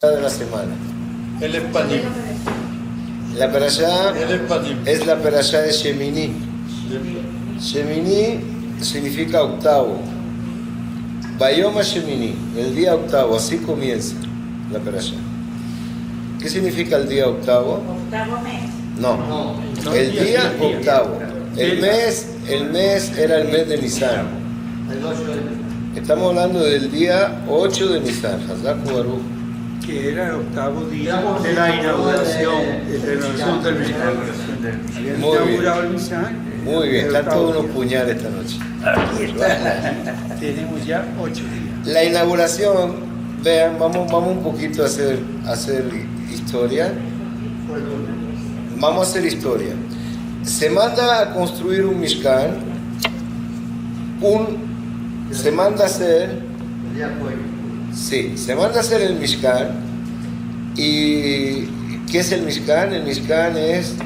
de la semana. El Espanim. La perashá El Espanim. es la perashá de Shemini. Shemini significa octavo. Bayoma Shemini, el día octavo, así comienza la perashá. ¿Qué significa el día octavo? Octavo mes. No, el día octavo. El mes era el mes de Nisan. Estamos hablando del día 8 de Nisan, Hazak Baruch. Que era el octavo día de la inauguración del Mishkan. Habían Muy bien. inaugurado el Mishkan. Muy bien, el están octavo todos unos día. puñales esta noche. Tenemos ya 8 días. La inauguración, vean, vamos un poquito a hacer historia. Vamos a hacer historia. Se manda a construir un Mishkan, se manda a hacer, sí, se manda a hacer el Mishkan. ¿Y qué es el Mishkan? El Mishkan es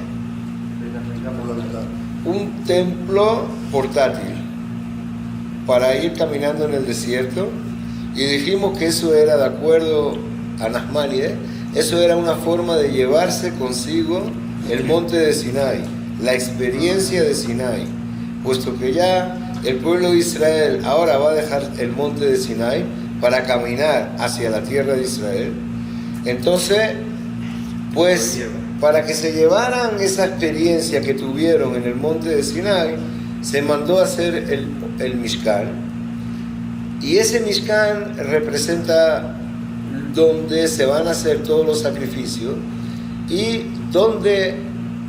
un templo portátil para ir caminando en el desierto, y dijimos que eso era, de acuerdo a Nachmanides, eso era una forma de llevarse consigo el monte de Sinai, la experiencia de Sinai, puesto que ya el pueblo de Israel ahora va a dejar el monte de Sinai para caminar hacia la tierra de Israel. Entonces, pues, para que se llevaran esa experiencia que tuvieron en el monte de Sinai, se mandó a hacer el Mishkan. Y ese Mishkan representa donde se van a hacer todos los sacrificios y donde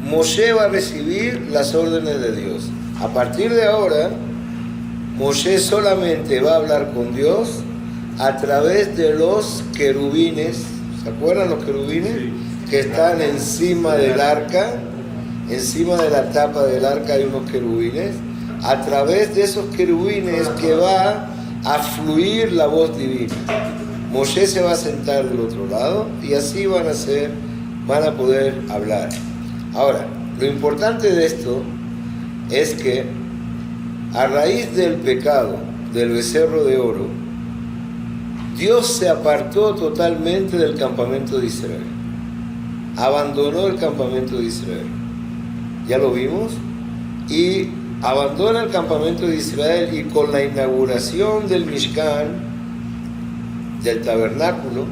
Moshe va a recibir las órdenes de Dios. A partir de ahora, Moshe solamente va a hablar con Dios a través de los querubines. ¿Se acuerdan los querubines? Que están encima del arca, encima de la tapa del arca hay unos querubines. A través de esos querubines que va a fluir la voz divina. Moshe se va a sentar del otro lado y así van a poder hablar. Ahora, lo importante de esto es que a raíz del pecado del becerro de oro, Dios se apartó totalmente del campamento de Israel. Abandonó el campamento de Israel. Ya lo vimos. Y abandona el campamento de Israel, y con la inauguración del Mishkan, del tabernáculo,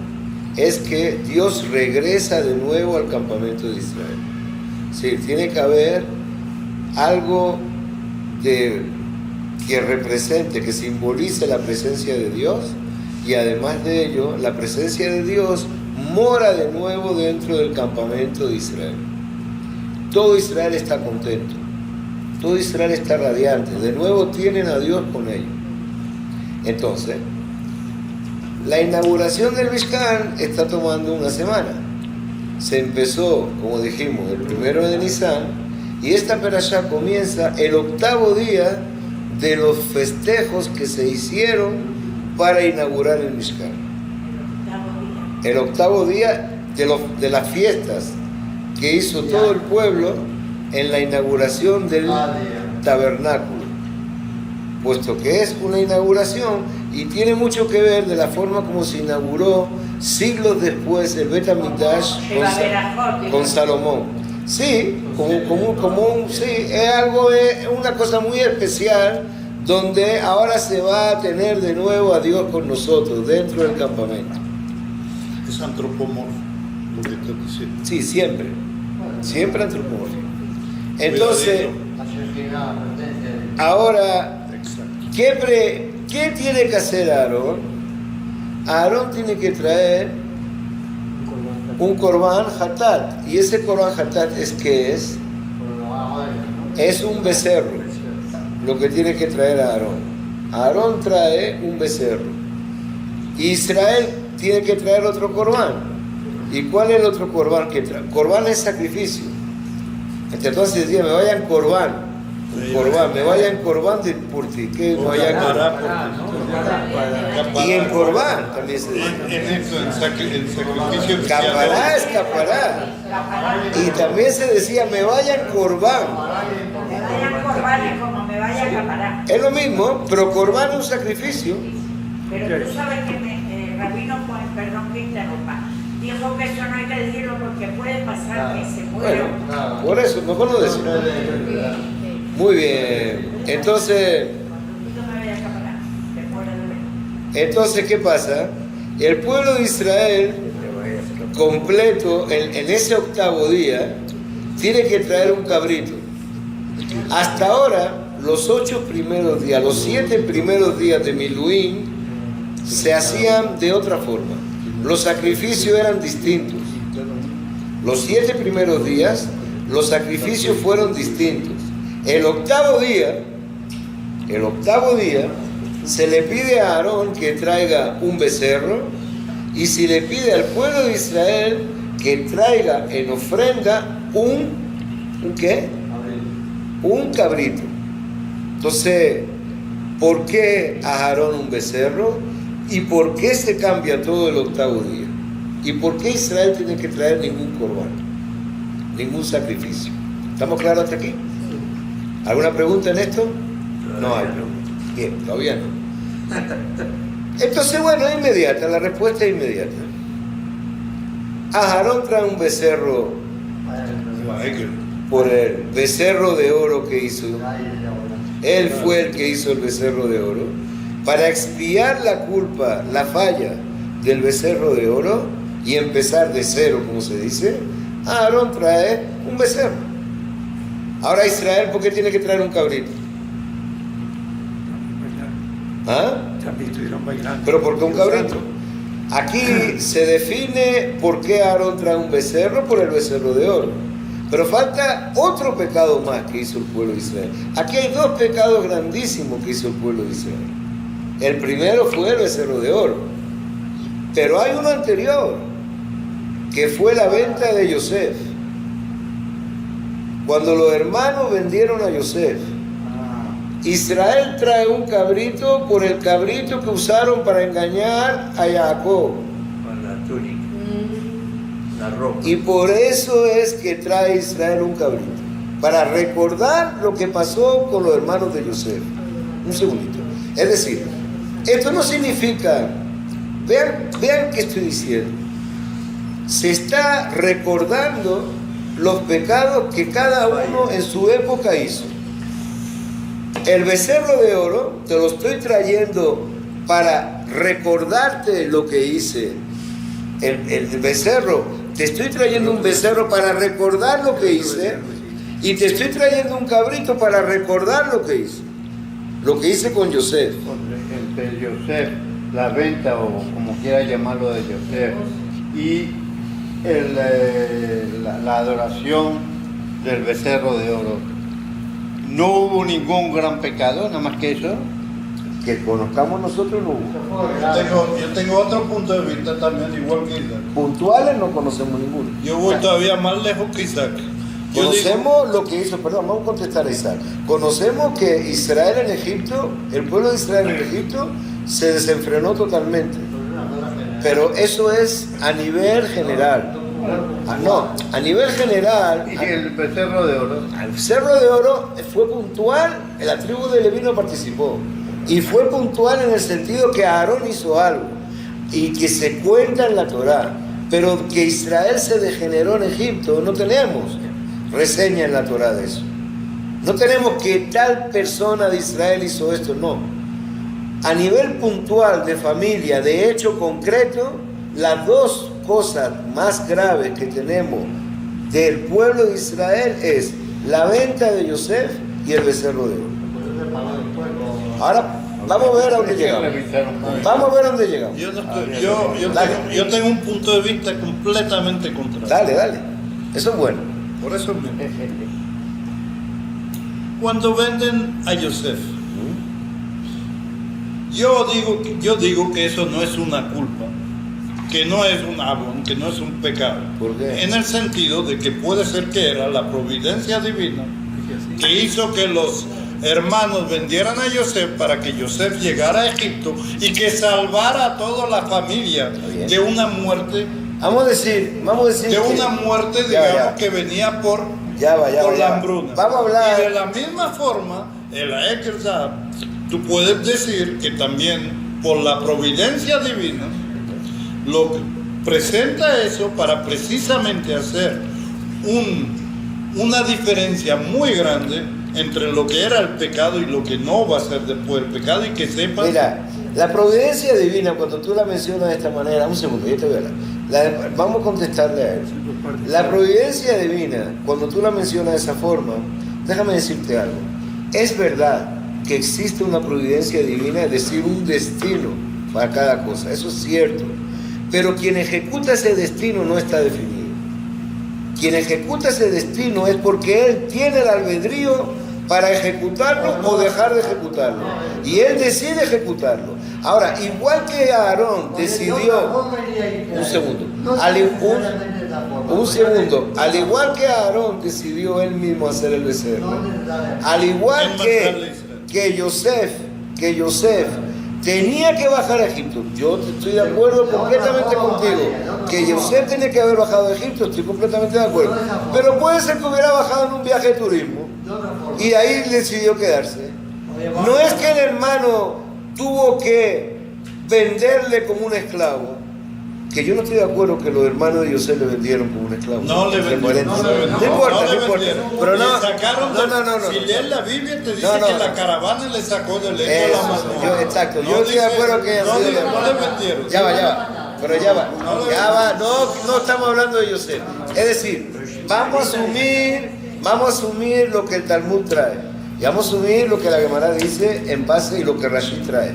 es que Dios regresa de nuevo al campamento de Israel. Sí, tiene que haber algo que represente, que simbolice la presencia de Dios, y además de ello, la presencia de Dios mora de nuevo dentro del campamento de Israel. Todo Israel está contento, todo Israel está radiante, de nuevo tienen a Dios con ellos. Entonces, la inauguración del Mishkan está tomando una semana. Se empezó, como dijimos, el 1 de Nisan, y esta perashá comienza el octavo día de los festejos que se hicieron para inaugurar el Mishkan. El octavo día de las fiestas que hizo todo el pueblo en la inauguración del tabernáculo, puesto que es una inauguración y tiene mucho que ver de la forma como se inauguró siglos después el Bet HaMikdash con Salomón. Sí, sí, es una cosa muy especial, donde ahora se va a tener de nuevo a Dios con nosotros dentro del campamento. Es antropomorfo lo que estás diciendo. Sí, siempre antropomorfo. Entonces, ahora, ¿qué tiene que hacer Aarón? Aarón tiene que traer un Korban Hatat. ¿Y ese Korban Hatat qué es? Es un becerro, lo que tiene que traer Aarón. Aarón trae un becerro. Israel tiene que traer otro Korban. ¿Y cuál es el otro Korban que trae? Korban es sacrificio. Entonces decía, me vayan Korban, me vayan Korban por ti, que me vayan Korban. Y en Korban también se dice. En eso, en sacrificio. Capará es capará. Y también se decía, me vayan Korban. Me vayan corbanes como me vaya a acaparar. Es lo mismo, pero Korban es un sacrificio. Pero tú sabes que Rabino, perdón que interrumpa, Dijo que eso no hay que decirlo porque puede pasar que se muera. Bueno, por eso, mejor no decimos. Muy bien. Entonces, No me vaya a acaparar, que muera de verdad. entonces, ¿qué pasa? El pueblo de Israel, completo, en ese octavo día, tiene que traer un cabrito. Hasta ahora, los 8 primeros días, los 7 primeros días de Miluín, se hacían de otra forma. Los sacrificios eran distintos. Los 7 primeros días, los sacrificios fueron distintos. El octavo día, se le pide a Aarón que traiga un becerro, y se le pide al pueblo de Israel que traiga en ofrenda ¿un qué? Un cabrito. Entonces, ¿por qué a Aarón un becerro? ¿Y por qué se cambia todo el octavo día? ¿Y por qué Israel tiene que traer ningún corbán? Ningún sacrificio. ¿Estamos claros hasta aquí? ¿Alguna pregunta en esto? No hay pregunta. Bien, todavía no. Entonces, bueno, es inmediata, la respuesta es inmediata. A Aarón trae un becerro por el becerro de oro que hizo. Él fue el que hizo el becerro de oro. Para expiar la culpa, la falla del becerro de oro y empezar de cero, como se dice, Aarón trae un becerro. Ahora Israel, ¿por qué tiene que traer un cabrito? ¿Ah? También estuvieron bailando. ¿Pero por qué un cabrito? Aquí se define por qué Aarón trae un becerro, por el becerro de oro. Pero falta otro pecado más que hizo el pueblo de Israel. Aquí hay 2 pecados grandísimos que hizo el pueblo de Israel. El primero fue el becerro de oro. Pero hay uno anterior, que fue la venta de Yosef. Cuando los hermanos vendieron a Yosef, Israel trae un cabrito por el cabrito que usaron para engañar a Jacob. Con la túnica, la ropa. Y por eso es que trae Israel un cabrito, para recordar lo que pasó con los hermanos de Yosef. Un segundito. Es decir, esto no significa, vean qué estoy diciendo, se está recordando los pecados que cada uno en su época hizo. El becerro de oro te lo estoy trayendo para recordarte lo que hice. El becerro, te estoy trayendo un becerro para recordar lo que hice, y te estoy trayendo un cabrito para recordar lo que hice. Lo que hice con Yosef. Entre Yosef, la venta o como quiera llamarlo de Yosef, y la adoración del becerro de oro. No hubo ningún gran pecado, nada más que eso. Que conozcamos nosotros no hubo. Yo tengo otro punto de vista también, igual que Isaac. Puntuales no conocemos ninguno. Yo voy todavía más lejos que Isaac. Yo Conocemos lo que hizo, perdón, vamos a contestar a Isaac. Conocemos que Israel en Egipto, el pueblo de Israel en Egipto, se desenfrenó totalmente. Pero eso es a nivel general. A nivel general. Y el becerro de oro. El becerro de oro fue puntual, la tribu de Leví no participó. Y fue puntual en el sentido que Aarón hizo algo y que se cuenta en la Torá. Pero que Israel se degeneró en Egipto, no tenemos reseña en la Torá de eso. No tenemos que tal persona de Israel hizo esto, no. A nivel puntual de familia, de hecho concreto, las 2 cosas más graves que tenemos del pueblo de Israel es la venta de Yosef y el becerro de oro. Ahora vamos a ver a dónde llegamos. Vamos a ver a dónde llegamos. Yo tengo un punto de vista completamente contrario. Dale. Eso es bueno. Por eso mismo. Cuando venden a Yosef, yo digo que eso no es una culpa, que no es un abón, que no es un pecado. ¿Por qué? En el sentido de que puede ser que era la providencia divina que hizo que los hermanos vendieran a Yosef para que Yosef llegara a Egipto y que salvara a toda la familia de una muerte. Vamos a decir de una muerte, digamos, que venía por la hambruna. Vamos a hablar. Y de la misma forma, el Ekerzab, tú puedes decir que también por la providencia divina, presenta eso para precisamente hacer una diferencia muy grande entre lo que era el pecado y lo que no va a ser después el pecado, y que sepan. Mira, la providencia divina, cuando tú la mencionas de esta manera, un segundo, yo te voy a hablar. Vamos a contestarle a él. La providencia divina, cuando tú la mencionas de esa forma, déjame decirte algo. Es verdad que existe una providencia divina, es decir, un destino para cada cosa, eso es cierto. Pero quien ejecuta ese destino no está definido. Quien ejecuta ese destino es porque él tiene el albedrío para ejecutarlo o dejar de ejecutarlo. Y él decide ejecutarlo. Ahora, igual que Aarón decidió... Un segundo. Un segundo. Al igual que Aarón decidió él mismo hacer el becerro. Al igual que Yosef tenía que bajar a Egipto. Yo estoy de acuerdo completamente contigo. Que Yosef tenía que haber bajado a Egipto, estoy completamente de acuerdo. Pero puede ser que hubiera bajado en un viaje de turismo y ahí decidió quedarse. No es que el hermano tuvo que venderle como un esclavo, que yo no estoy de acuerdo que los hermanos de Yosef le vendieron como un esclavo. No le vendieron. No importa. Pero no. Si lees la Biblia te dice que la caravana le sacó del lecho a la mazmorra. Exacto, yo estoy de acuerdo que no le vendieron. Ya va. Pero ya va. No estamos hablando de Yosef. Es decir, vamos a asumir lo que el Talmud trae. Y vamos a asumir lo que la Gemara dice en base y lo que Rashi trae.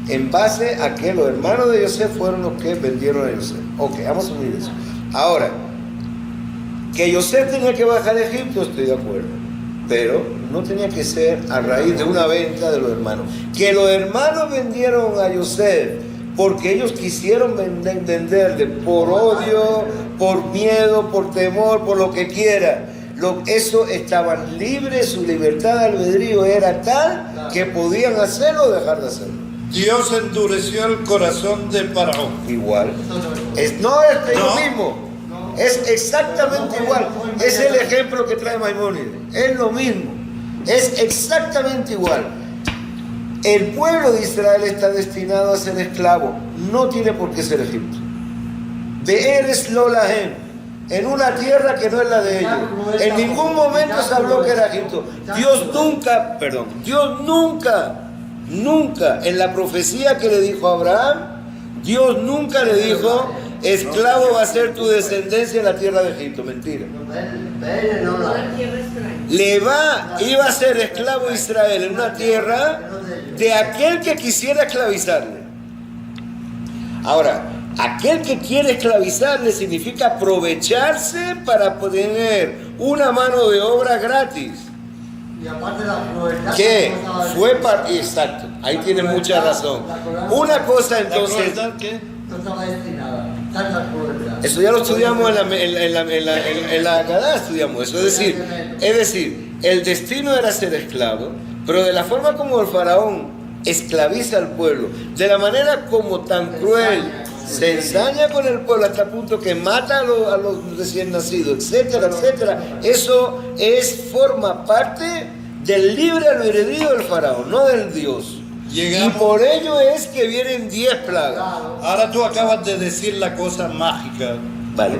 En base a que los hermanos de Yosef fueron los que vendieron a Yosef. Ok, vamos a asumir eso. Ahora, que Yosef tenía que bajar a Egipto, estoy de acuerdo. Pero no tenía que ser a raíz de una venta de los hermanos. Que los hermanos vendieron a Yosef porque ellos quisieron venderle por odio, por miedo, por temor, por lo que quiera. Eso estaban libres, su libertad de albedrío era tal que podían hacerlo o dejar de hacerlo. Dios endureció el corazón de Faraón. Igual. Es lo mismo. Es exactamente igual. Es el ejemplo que trae Maimónides. Es lo mismo. Es exactamente igual. El pueblo de Israel está destinado a ser esclavo. No tiene por qué ser Egipto. Be'eres lo lahem, en una tierra que no es la de ellos. En ningún momento se habló que era Egipto. Dios nunca, en la profecía que le dijo a Abraham, Dios nunca le dijo, esclavo va a ser tu descendencia en la tierra de Egipto. Mentira. Iba a ser esclavo de Israel en una tierra de aquel que quisiera esclavizarle. Ahora, aquel que quiere esclavizarle significa aprovecharse para tener una mano de obra gratis. Y aparte la crueldad. Que fue para... Exacto, ahí tiene mucha razón. Una cosa entonces... No estaba destinada. Tanta crueldad. Eso ya lo estudiamos en la Haggadah, estudiamos eso. Es decir, el destino era ser esclavo, pero de la forma como el faraón esclaviza al pueblo, de la manera como tan cruel se ensaña con el pueblo hasta el punto que mata a los recién nacidos, etcétera, etcétera. Eso forma parte del libre albedrío del faraón, no del Dios. Y por ello es que vienen 10 plagas. Ahora tú acabas de decir la cosa mágica. Vale.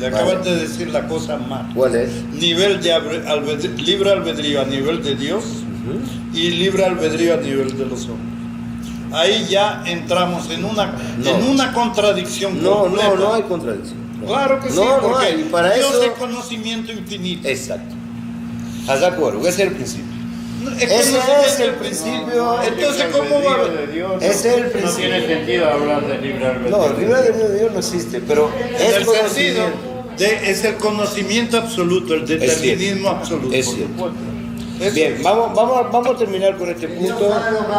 Acabas de decir la cosa mágica. ¿Cuál es? Nivel de libre albedrío a nivel de Dios y libre albedrío a nivel de los hombres. Ahí ya entramos en una contradicción completa. No hay contradicción. No. Claro que sí, no porque hay. Para Dios eso... es conocimiento infinito. Exacto. ¿Estás de acuerdo? Ese es el principio. Ese es el principio. Entonces, ¿cómo va a ver? Ese es el principio. No tiene sentido hablar de libre albedrío. No, el libre albedrío de Dios no existe, pero es el sentido es el conocimiento absoluto, el determinismo absoluto. Es cierto. Bien, vamos a terminar con este punto.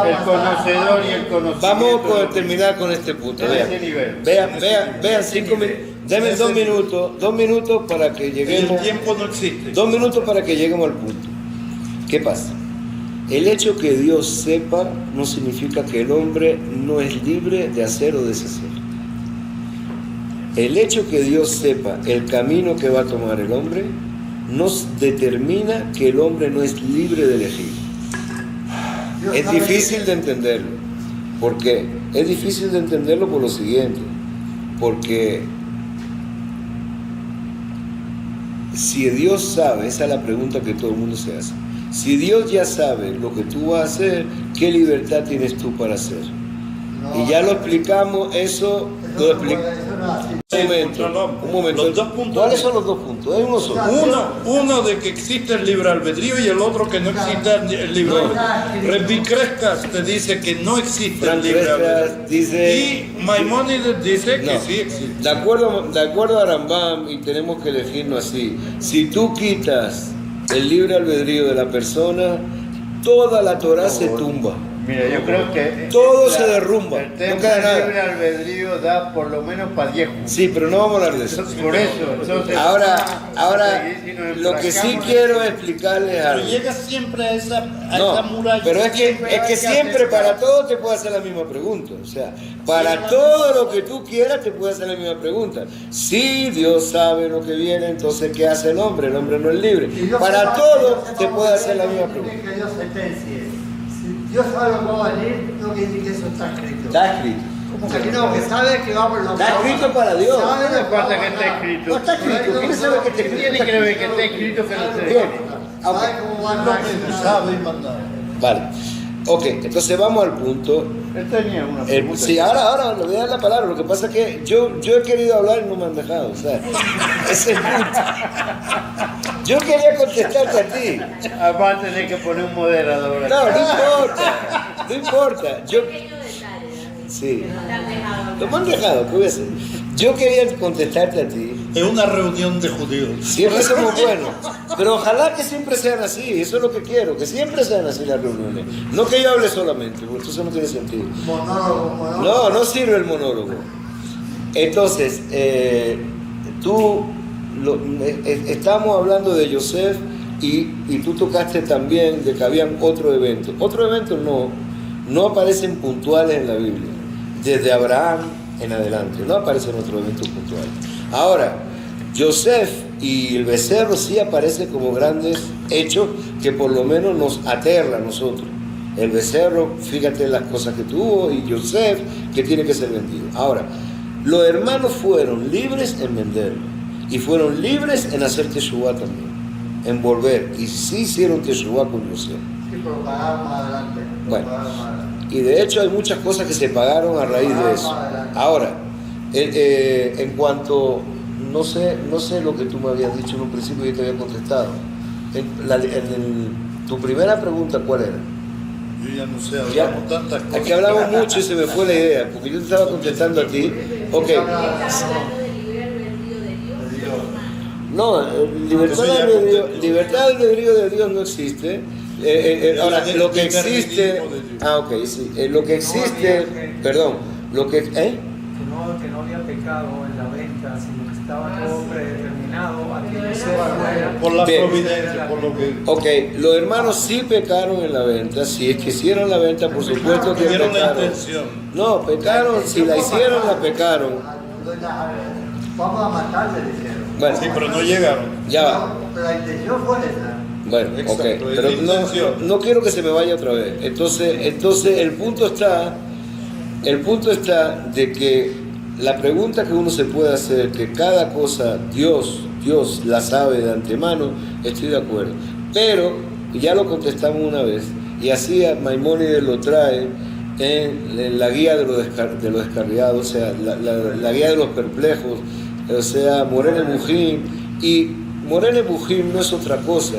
El conocedor y el conocimiento. Vamos a terminar con este punto. Vean 5 minutos. Denme 2 minutos para que lleguemos. El tiempo no existe. 2 minutos para que lleguemos al punto. ¿Qué pasa? El hecho que Dios sepa no significa que el hombre no es libre de hacer o deshacer. El hecho que Dios sepa el camino que va a tomar el hombre nos determina que el hombre no es libre de elegir. Es difícil de entenderlo. ¿Por qué? Es difícil de entenderlo por lo siguiente. Porque si Dios sabe, esa es la pregunta que todo el mundo se hace. Si Dios ya sabe lo que tú vas a hacer, ¿qué libertad tienes tú para hacer? Y ya lo explicamos, eso lo explicamos. Un momento. Los 2 puntos. ¿Cuáles son los 2 puntos? Hay uno solo. Uno de que existe el libre albedrío y el otro que no existe el libre albedrío. Revi Crescas te dice que no existe el libre albedrío. Dice, Y Maimónides dice que no, sí existe. de acuerdo a Rambam, y tenemos que elegirlo así, si tú quitas el libre albedrío de la persona, toda la Torah se tumba. Mira, yo creo que Todo se derrumba, el no tema queda del nada. libre albedrío da por lo menos para 10 juntos. Sí, pero no vamos a hablar de eso. Por eso, entonces, Ahora, lo que sí quiero explicarles Pero algo. llega siempre a esa No, muralla. pero es que siempre para todo te puedo hacer la misma pregunta. O sea, para todo lo que tú quieras te puedo hacer la misma pregunta. Si Dios sabe lo que viene, entonces ¿qué hace el hombre? El hombre no es libre. Para todo te puedo hacer la misma pregunta. Que Dios sentencie. Si Dios sabe lo que va a venir, no quiere decir que eso está escrito. Está escrito. O sea, que no, que sabe que va a venir. Está escrito para Dios. Sabe no lo importa va a que esté pasar. escrito. No está escrito. ¿Quién sabe que está escrito? Tiene que ver que esté escrito que no esté Bien. escrito. Sabe cómo va a reaccionar. Sabe y mandar. Vale. Ok, entonces vamos al punto. Él tenía una pregunta. Sí, ahora le voy a dar la palabra. Lo que pasa es que yo he querido hablar y no me han dejado. O sea, ese es el punto. Yo quería contestarte a ti. Aparte de que poner un moderador. aquí. No importa. No importa. Pequeño detalle, Sí. te han dejado. Lo me han dejado, ¿qué voy a hacer? Yo quería contestarte a ti. Es una reunión de judíos. Siempre somos buenos. Pero ojalá que siempre sean así. Eso es lo que quiero. Que siempre sean así las reuniones. No que yo hable solamente, porque eso no tiene sentido. Monólogo. No sirve el monólogo. Entonces, estamos hablando de Yosef y tú tocaste también de que habían otro evento. Otro evento no aparecen puntuales en la Biblia. Desde Abraham en adelante, no aparecen otros eventos puntuales. Ahora, Yosef y el becerro sí aparecen como grandes hechos que por lo menos nos aterra a nosotros. El becerro, fíjate las cosas que tuvo, y Yosef, que tiene que ser vendido. Ahora, los hermanos fueron libres en venderlo y fueron libres en hacer Teshuvá también, en volver, y sí hicieron Teshuvá con Yosef. Sí, pero pagaron más adelante. Bueno, y de hecho hay muchas cosas que se pagaron a raíz de eso. Ahora, en cuanto, no sé lo que tú me habías dicho en un principio y yo te había contestado. Tu primera pregunta, ¿cuál era? Yo ya no sé, Ya, hablamos tantas cosas. aquí hablamos mucho y se me fue la idea, porque yo te estaba contestando a ti. Ok, Estás hablando del libre albedrío de Dios. no, libertad de albedrío de Dios no existe. Ahora, lo que existe, ok, sí, lo que existe, perdón, lo que, Que no había pecado en la venta, sino que estaba todo predeterminado a que Yosef fuera. Por la Bien. providencia, por lo que ok, los hermanos sí pecaron en la venta, si es que hicieron la venta, por supuesto que tuvieron la pecaron. intención. No, pecaron, si la hicieron, la pecaron. Vamos a matarle, dijeron. Bueno, Sí, pero no llegaron. ya va. Pero la intención fue esa. Bueno, Exacto, ok, es pero la intención. no quiero que se me vaya otra vez. Entonces el punto está de que la pregunta que uno se puede hacer, que cada cosa Dios la sabe de antemano, estoy de acuerdo. Pero ya lo contestamos una vez, y así Maimónides lo trae en la guía de los descarriados, o sea, la guía de los perplejos, o sea, Morene Bujín. Y Morene Bujín no es otra cosa.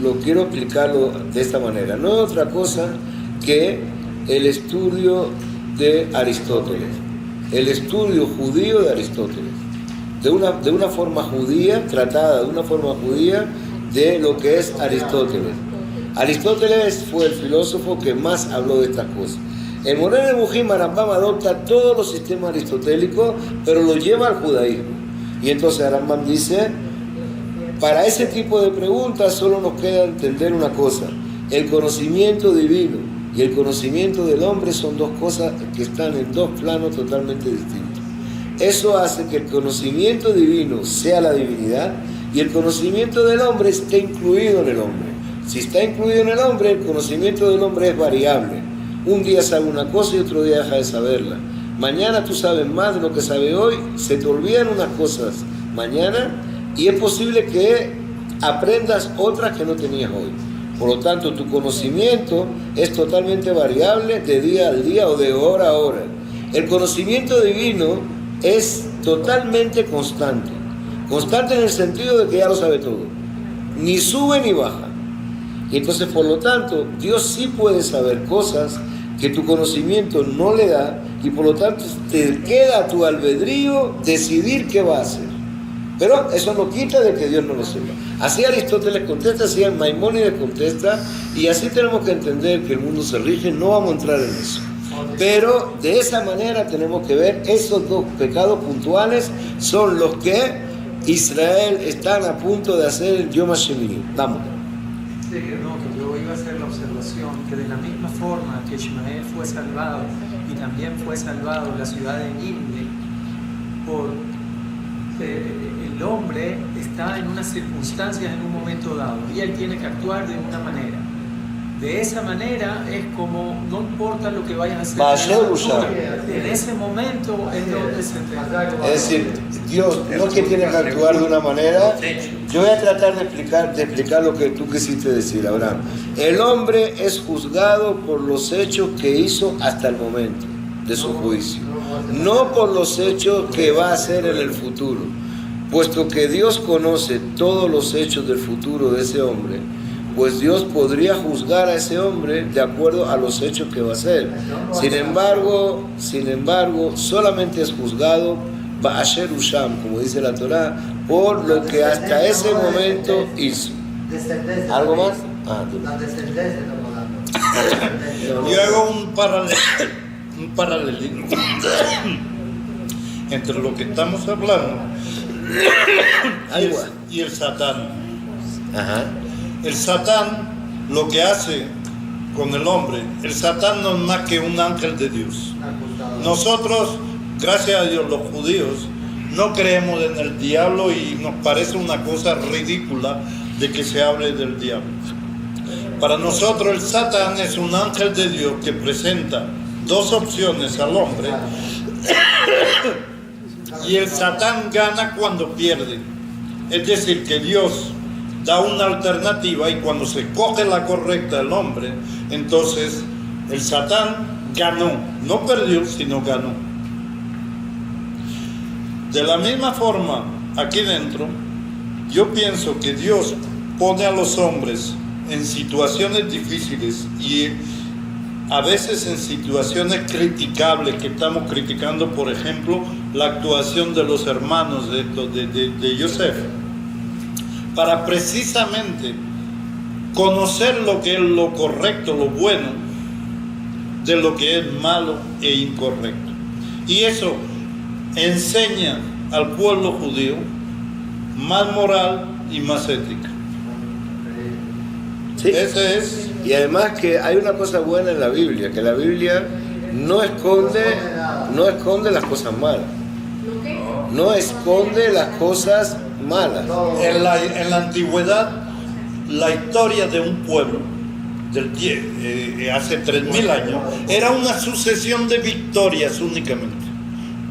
Lo quiero explicarlo de esta manera. No es otra cosa que el estudio de Aristóteles, el estudio judío de Aristóteles, de una forma judía, tratada de una forma judía de lo que es Aristóteles. Aristóteles fue el filósofo que más habló de estas cosas. El Morene Bujín Rambam adopta todos los sistemas aristotélicos, pero lo lleva al judaísmo. Y entonces Rambam dice: para ese tipo de preguntas solo nos queda entender una cosa: el conocimiento divino y el conocimiento del hombre son dos cosas que están en dos planos totalmente distintos. Eso hace que el conocimiento divino sea la divinidad y el conocimiento del hombre esté incluido en el hombre. Si está incluido en el hombre, el conocimiento del hombre es variable. Un día sabe una cosa y otro día deja de saberla. Mañana tú sabes más de lo que sabes hoy, se te olvidan unas cosas mañana y es posible que aprendas otras que no tenías hoy. Por lo tanto, tu conocimiento es totalmente variable de día al día o de hora a hora. El conocimiento divino es totalmente constante. Constante en el sentido de que ya lo sabe todo. Ni sube ni baja. Y entonces, por lo tanto, Dios sí puede saber cosas que tu conocimiento no le da, y por lo tanto te queda a tu albedrío decidir qué va a hacer. Pero eso no quita de que Dios no lo sepa. Así Aristóteles contesta, así Maimónides contesta, y así tenemos que entender que el mundo se rige. No vamos a entrar en eso. Pero de esa manera tenemos que ver esos dos pecados puntuales son los que Israel están a punto de hacer el Yom HaShemini. Vamos. Sí, no, que yo iba a hacer la observación que de la misma forma que Ishmael fue salvado y también fue salvado la ciudad de Nínive, por el hombre está en unas circunstancias en un momento dado y él tiene que actuar de una manera. De esa manera es como, no importa lo que vayas a hacer en ese momento es donde se te... Es decir, Dios no que tiene que actuar de una manera. Yo voy a tratar de explicar lo que tú quisiste decir, Abraham. El hombre es juzgado por los hechos que hizo hasta el momento de su juicio, no por los hechos que va a hacer en el futuro. Puesto que Dios conoce todos los hechos del futuro de ese hombre, pues Dios podría juzgar a ese hombre de acuerdo a los hechos que va a hacer. Sin embargo, solamente es juzgado Ba'asher Usham, como dice la Torá, por lo que hasta ese momento hizo. ¿Algo más? La descendencia estamos hablando. Yo hago un paralelismo entre lo que estamos hablando y el Satán. Ajá. El Satán lo que hace con el hombre, el Satán no es más que un ángel de Dios. Nosotros, gracias a Dios, los judíos, no creemos en el diablo y nos parece una cosa ridícula de que se hable del diablo. Para nosotros el Satán es un ángel de Dios que presenta dos opciones al hombre y el Satán gana cuando pierde. Es decir, que Dios da una alternativa y cuando se coge la correcta el hombre, entonces el Satán ganó, no perdió, sino ganó. De la misma forma, aquí dentro, yo pienso que Dios pone a los hombres en situaciones difíciles y a veces en situaciones criticables, que estamos criticando, por ejemplo, la actuación de los hermanos de Yosef, para precisamente conocer lo que es lo correcto, lo bueno, de lo que es malo e incorrecto. Y eso enseña al pueblo judío más moral y más ética. Sí. Ese es. Y además que hay una cosa buena en la Biblia, que la Biblia no esconde las cosas malas. No esconde las cosas malas. En la antigüedad, la historia de un pueblo hace 3000 años era una sucesión de victorias únicamente.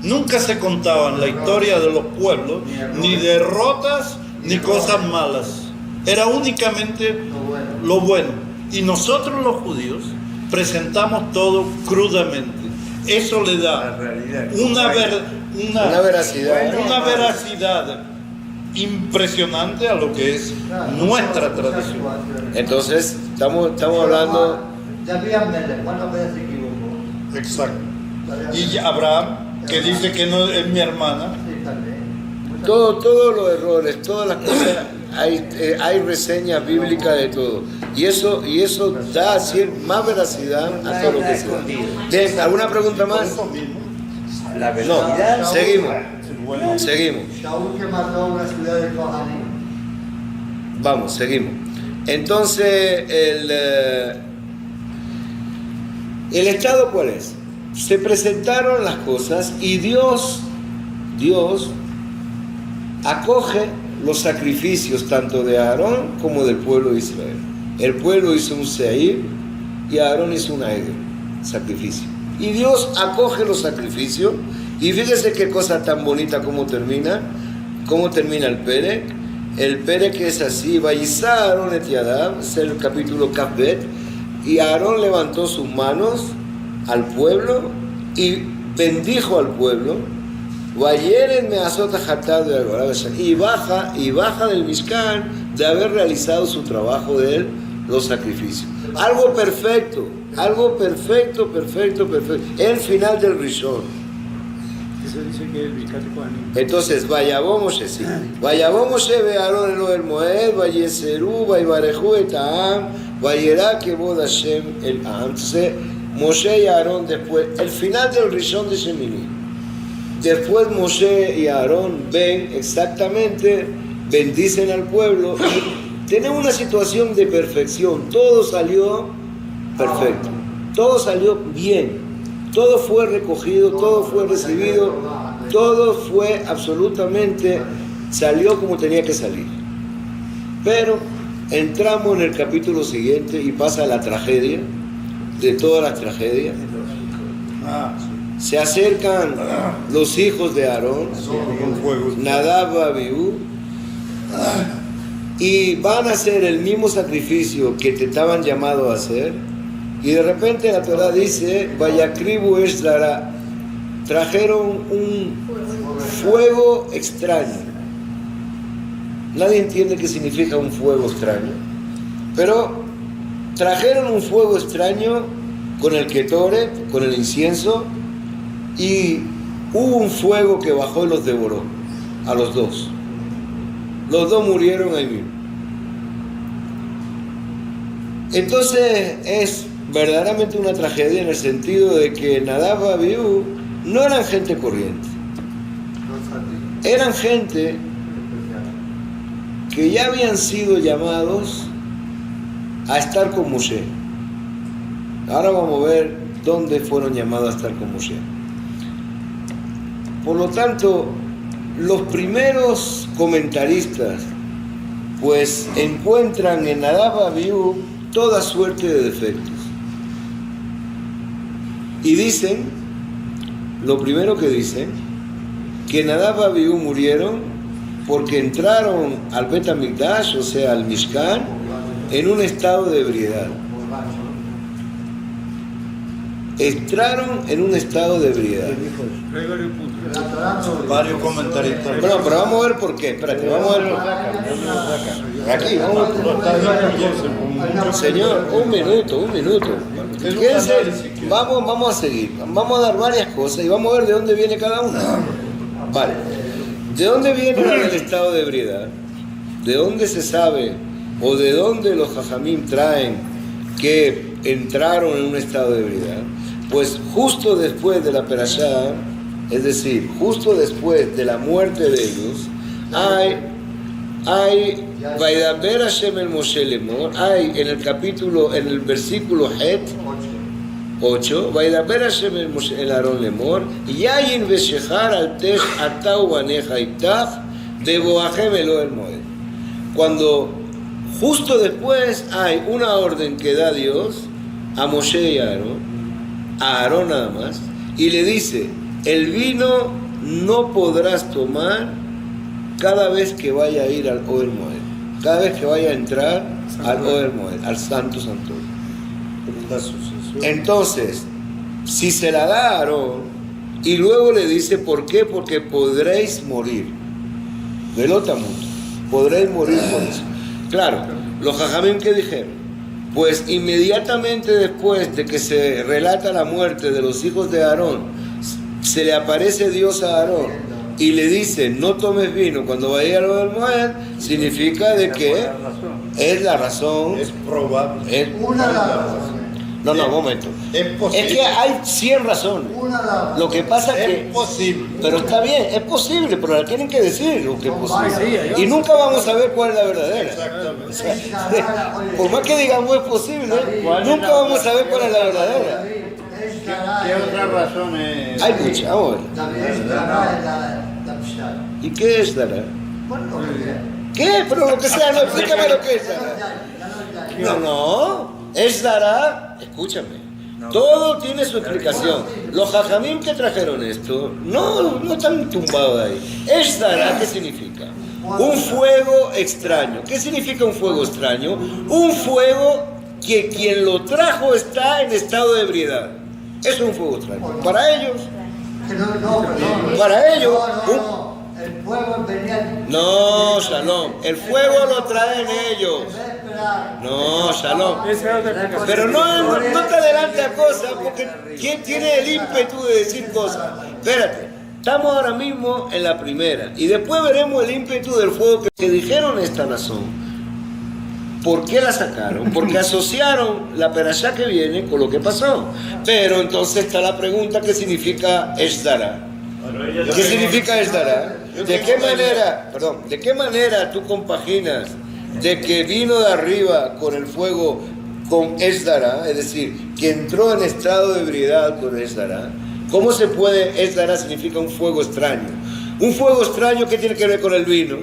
Nunca se contaban la historia de los pueblos, ni derrotas, ni cosas malas. Era únicamente lo bueno. Y nosotros los judíos presentamos todo crudamente. Eso le da una veracidad impresionante a lo que es nuestra tradición. Entonces, estamos hablando... ¿Cuántas veces se equivocó? Exacto. Y Abraham, que dice que no es mi hermana. Sí, también. Todos los errores, todas las cosas, hay reseñas bíblicas de todo. Y eso da más veracidad a todo lo que se da. ¿Alguna pregunta más? No, seguimos. Shaul que mató una ciudad de Kohanim. Vamos, seguimos. Entonces, el estado, ¿cuál es? Se presentaron las cosas y Dios acoge los sacrificios tanto de Aarón como del pueblo de Israel. El pueblo hizo un seir y Aarón hizo un aeder, sacrificio. Y Dios acoge los sacrificios y fíjese qué cosa tan bonita como termina. ¿Cómo termina el Perek? El Perek es así, Vayizá Aarón et Yadav, es el capítulo Kafbet, y Aarón levantó sus manos al pueblo y bendijo al pueblo, Vayeren meazot ha'chatat de Agorá Bashan, y baja del Mishkan de haber realizado su trabajo de los sacrificios. Algo perfecto, perfecto. El final del Rishon. Eso dice que el Birkat Kohanim. Entonces, Vayabó Moshe, sí. Vayabó Moshe ve Aarón el Ohel Moed, Vayeserú, Vaybarejú et Ha'am, Vayerá Kevod Hashem el Ha'am. Entonces, Moshe y Aarón después, el final del Rishon de Shemini. Después Moshe y Aarón ven exactamente, bendicen al pueblo y tenemos una situación de perfección. Todo salió perfecto, todo salió bien. Todo fue recogido, todo fue recibido, todo fue absolutamente, salió como tenía que salir. Pero entramos en el capítulo siguiente y pasa la tragedia, de todas las tragedias. Se acercan los hijos de Aarón, Nadab y Abiú, y van a hacer el mismo sacrificio que te estaban llamados a hacer. Y de repente la Torah dice, Vayakribu Eshdara, trajeron un fuego extraño. Nadie entiende qué significa un fuego extraño, pero trajeron un fuego extraño con el Ketoret, con el incienso, y hubo un fuego que bajó y los devoró, a los dos. Los dos murieron ahí mismo. Entonces es verdaderamente una tragedia en el sentido de que Nadab y Abiú no eran gente corriente, eran gente que ya habían sido llamados a estar con Moshe. Ahora vamos a ver dónde fueron llamados a estar con Moshe. Por lo tanto, los primeros comentaristas pues encuentran en Nadab y Abiú toda suerte de defectos. Y dicen, lo primero que dicen, que Nadab y Abiú murieron porque entraron al Bet HaMikdash, o sea, al Mishkan, en un estado de ebriedad. Entraron en un estado de ebriedad. Varios comentaristas. Bueno, pero vamos a ver por qué. Espérate, vamos a ver por qué. Aquí, vamos a ver. Señor, un minuto. Quédense, vamos a seguir. Vamos a dar varias cosas y vamos a ver de dónde viene cada una. Vale. ¿De dónde viene el estado de ebriedad? ¿De dónde se sabe o de dónde los Jajamim traen que entraron en un estado de ebriedad? Pues justo después de la Perashá, es decir, justo después de la muerte de ellos, hay Vaidaber Hashem el Moshe Lemor, hay en el versículo Het 8, Vaidaber Hashem el Aarón Lemor, Yayin Veshechar al Tej Atau Baneja Iftach de Boahem el Ohel Moed. Cuando justo después hay una orden que da Dios a Moshe y a Aarón nada más, y le dice, el vino no podrás tomar cada vez que vaya a ir al Ohel Moed, cada vez que vaya a entrar al Ohel Moed, al Santo Santo. Entonces, si se la da a Aarón, y luego le dice, ¿por qué? Porque podréis morir. Velotamut, podréis morir por eso. Claro, los Jajamim, ¿qué dijeron? Pues inmediatamente después de que se relata la muerte de los hijos de Aarón, se le aparece Dios a Aarón y le dice, no tomes vino cuando vaya al Ohel Moed, significa de que es la razón. Es probable. No, un momento. Es que hay 100 razones. Lo que pasa es que... Es posible. Pero está bien, es posible, pero la tienen que decir lo que es posible. Y nunca vamos a ver cuál es la verdadera. Exactamente. O sea, por más que digamos es posible, nunca vamos a ver cuál es la verdadera. ¿Qué otras razones? Hay muchas, vamos a ver. ¿Y qué es Dara? ¿Qué? Pero lo que sea, no, explícame lo que es Dara. No, es Dara, escúchame. Todo tiene su explicación. Los jajamim que trajeron esto no están tumbados ahí. Eshdara, ¿qué significa? Un fuego extraño. ¿Qué significa un fuego extraño? Un fuego que quien lo trajo está en estado de ebriedad. Eso es un fuego extraño. Para ellos. Para ellos. El fuego venía. No, Shalom. El fuego lo traen ellos. No, Shalom. Pero no te adelante a cosas, porque ¿quién tiene el ímpetu de decir cosas? Espérate, estamos ahora mismo en la primera y después veremos el ímpetu del fuego que dijeron esta razón. ¿Por qué la sacaron? Porque asociaron la perashá que viene con lo que pasó. Pero entonces está la pregunta, ¿qué significa Eshdara? ¿Qué significa Eshdara? ¿De qué manera tú compaginas de que vino de arriba con el fuego con Eshdara, es decir, que entró en estado de ebriedad con Eshdara? ¿Cómo se puede? Eshdara significa un fuego extraño. Un fuego extraño, ¿qué tiene que ver con el vino?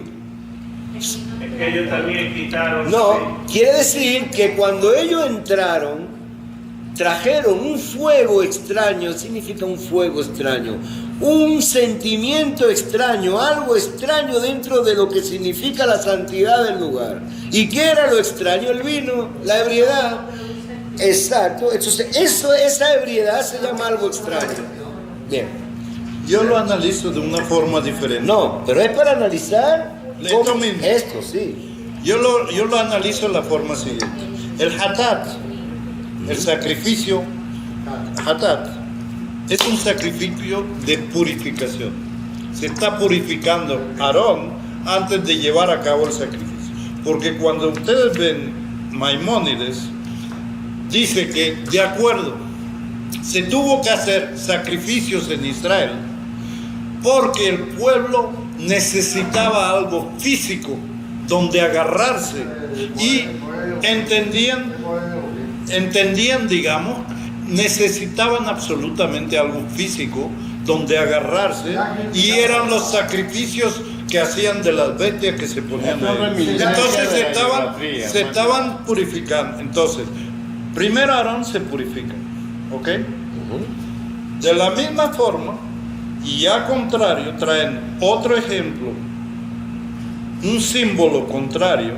Es que ellos también quitaron. No, quiere decir que cuando ellos entraron, trajeron un fuego extraño. Significa un fuego extraño, un sentimiento extraño, algo extraño dentro de lo que significa la santidad del lugar. ¿Y qué era lo extraño? El vino, la ebriedad. Exacto, entonces esa ebriedad se llama algo extraño. Bien. Yo lo analizo de una forma diferente. No, pero es para analizar Esto mismo. esto, sí. Yo lo analizo de la forma siguiente. El hatat, el sacrificio, hatat, es un sacrificio de purificación. Se está purificando Aarón antes de llevar a cabo el sacrificio. Porque cuando ustedes ven Maimónides, dice que de acuerdo, se tuvo que hacer sacrificios en Israel porque el pueblo necesitaba algo físico donde agarrarse y entendían, digamos, necesitaban absolutamente algo físico donde agarrarse y eran los sacrificios que hacían de las bestias que se ponían ahí. Entonces se estaban purificando. Entonces, primero Aarón se purifica, ¿ok? De la misma forma, y a contrario, traen otro ejemplo, un símbolo contrario,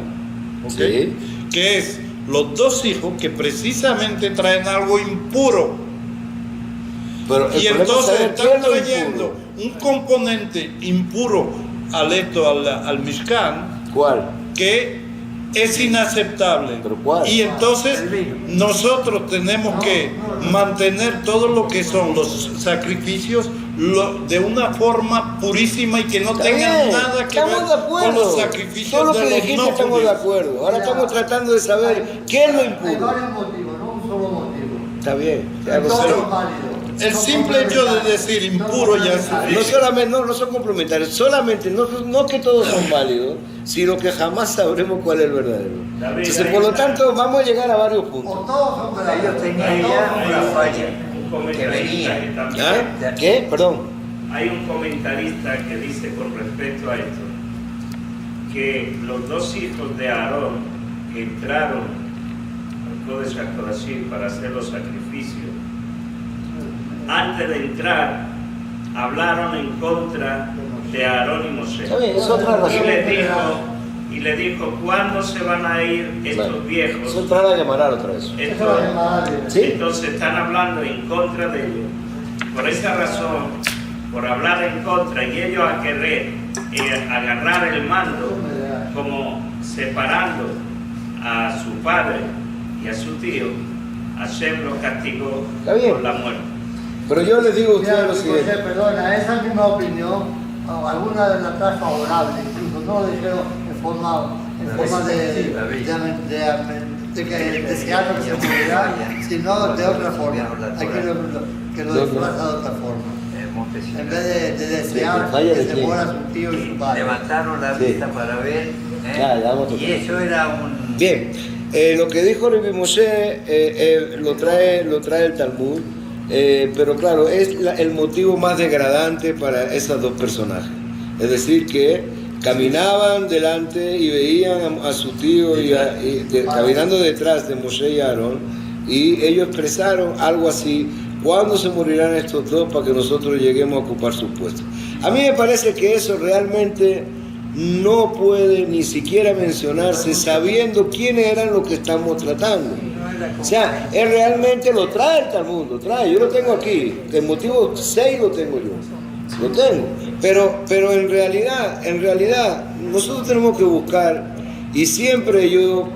¿ok? Sí. Que es los dos hijos que precisamente traen algo impuro. Pero el Y problema es entonces saber qué están es lo trayendo impuro. un componente impuro al Mishkan ¿Cuál? que es inaceptable. ¿Pero cuál? Y entonces nosotros tenemos que mantener todo lo que son los sacrificios de una forma purísima y que no Está tengan bien, nada que estamos ver de acuerdo. con los sacrificios Todo lo de que los dijiste no estamos de judíos. acuerdo. Ahora estamos tratando de saber qué es lo Hay impuro. varios motivos, no un solo motivo. Está bien. Todos Pero son válidos. el simple hecho de decir impuro ya es No suficiente. solamente, no son complementarios, solamente, no que todos son válidos, sino que jamás sabremos cuál es el verdadero. Entonces, por lo tanto, vamos a llegar a varios O puntos. todos son válidos. Ellos tenían ya una falla Un que comentarista venía. también. ¿Ah? ¿Qué? Perdón. Hay un comentarista que dice con respecto a esto que los dos hijos de Aarón que entraron al Kodesh HaKodashim para hacer los sacrificios, antes de entrar hablaron en contra de Aarón y Moshe. Está bien, es otra razón. Y le dijo, ¿cuándo se van a ir estos Claro. viejos? Eso entrar a llamar otra vez. Estos- ¿Sí? Entonces están hablando en contra de ellos. Por esa razón, por hablar en contra y ellos a querer agarrar el mando, como separando a su padre y a su tío, Hashem los castigó Está bien. con la muerte. Pero yo les digo a ustedes Mira, lo siguiente. José, perdona, esa misma opinión, alguna de las trae favorable, incluso no lo dijeron en forma de que desearon que se muriera, sino de otra forma. Hay que lo desplaza de otra forma. En vez de desear Falla que de se quién. muera su tío y su padre. Levantaron la Sí. vista para ver. Ya, ya vamos a Y tocar. eso era un. Bien, lo que dijo Rabbi Moshe lo trae el Talmud, pero claro, es el motivo más degradante para esos dos personajes. Es decir, que caminaban delante y veían a su tío caminando detrás de Moshe y Aarón, Y ellos expresaron algo así: ¿cuándo se morirán estos dos para que nosotros lleguemos a ocupar sus puestos? A mí me parece que eso realmente no puede ni siquiera mencionarse sabiendo quiénes eran los que estamos tratando. O sea, él realmente lo trae el Talmud, lo trae. Yo lo tengo aquí, el motivo 6 lo tengo yo, lo tengo. Pero en realidad, nosotros tenemos que buscar, y siempre yo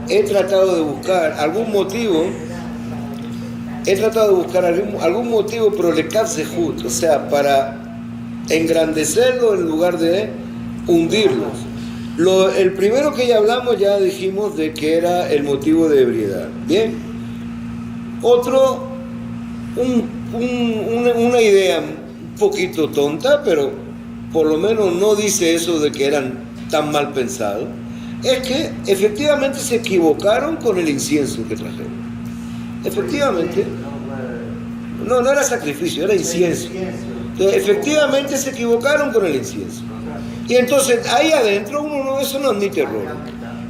he tratado de buscar algún motivo, algún motivo, pero le capse justo, o sea, para engrandecerlo en lugar de hundirlos. El primero que ya hablamos, ya dijimos de que era el motivo de ebriedad. Bien. Otro, una idea un poquito tonta, pero por lo menos no dice eso de que eran tan mal pensados, es que efectivamente se equivocaron con el incienso que trajeron. Efectivamente. No era sacrificio, era incienso. Entonces, efectivamente se equivocaron con el incienso. Y entonces ahí adentro eso no admite error.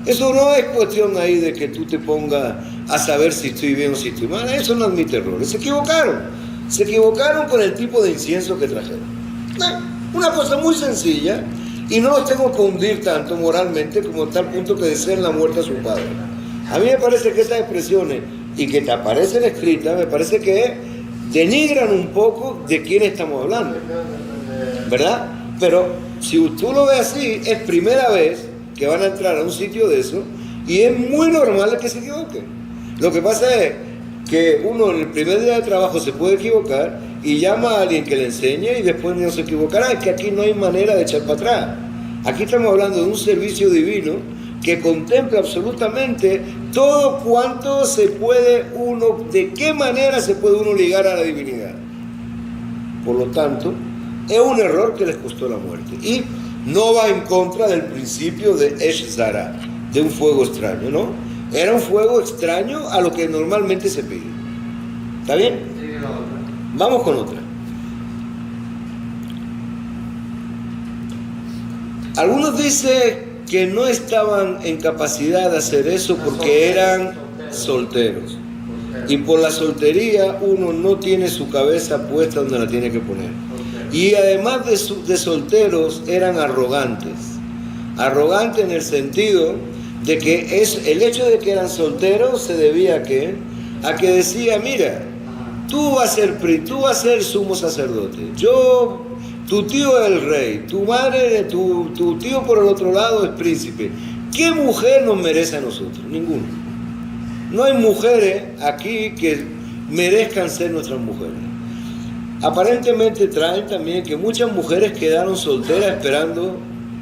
Eso no es cuestión ahí de que tú te pongas a saber si estoy bien o si estoy mal. Eso no admite errores. Se equivocaron con el tipo de incienso que trajeron. Una cosa muy sencilla, y no los tengo que hundir tanto moralmente como a tal punto que deseen la muerte a su padre. A mí me parece que estas expresiones, y que te aparecen escritas, me parece que denigran un poco de quién estamos hablando, ¿verdad? Pero si tú lo ves así, es primera vez que van a entrar a un sitio de eso, y es muy normal que se equivoquen. Lo que pasa es que uno en el primer día de trabajo se puede equivocar y llama a alguien que le enseñe y después no se equivocará. Es que aquí no hay manera de echar para atrás. Aquí estamos hablando de un servicio divino que contempla absolutamente todo cuanto se puede uno, de qué manera se puede uno ligar a la divinidad. Por lo tanto, es un error que les costó la muerte. Y no va en contra del principio de Esh Zara, de un fuego extraño, ¿no? Era un fuego extraño a lo que normalmente se pide. ¿Está bien? Vamos con otra. Algunos dicen que no estaban en capacidad de hacer eso porque eran solteros. Y por la soltería uno no tiene su cabeza puesta donde la tiene que poner. Y además de solteros, eran arrogantes. Arrogantes en el sentido de que el hecho de que eran solteros se debía a que decía: mira, tú vas a ser sumo sacerdote, tu tío es el rey, tu madre, tu tío por el otro lado es príncipe. ¿Qué mujer nos merece a nosotros? Ninguna. No hay mujeres aquí que merezcan ser nuestras mujeres. Aparentemente traen también que muchas mujeres quedaron solteras esperando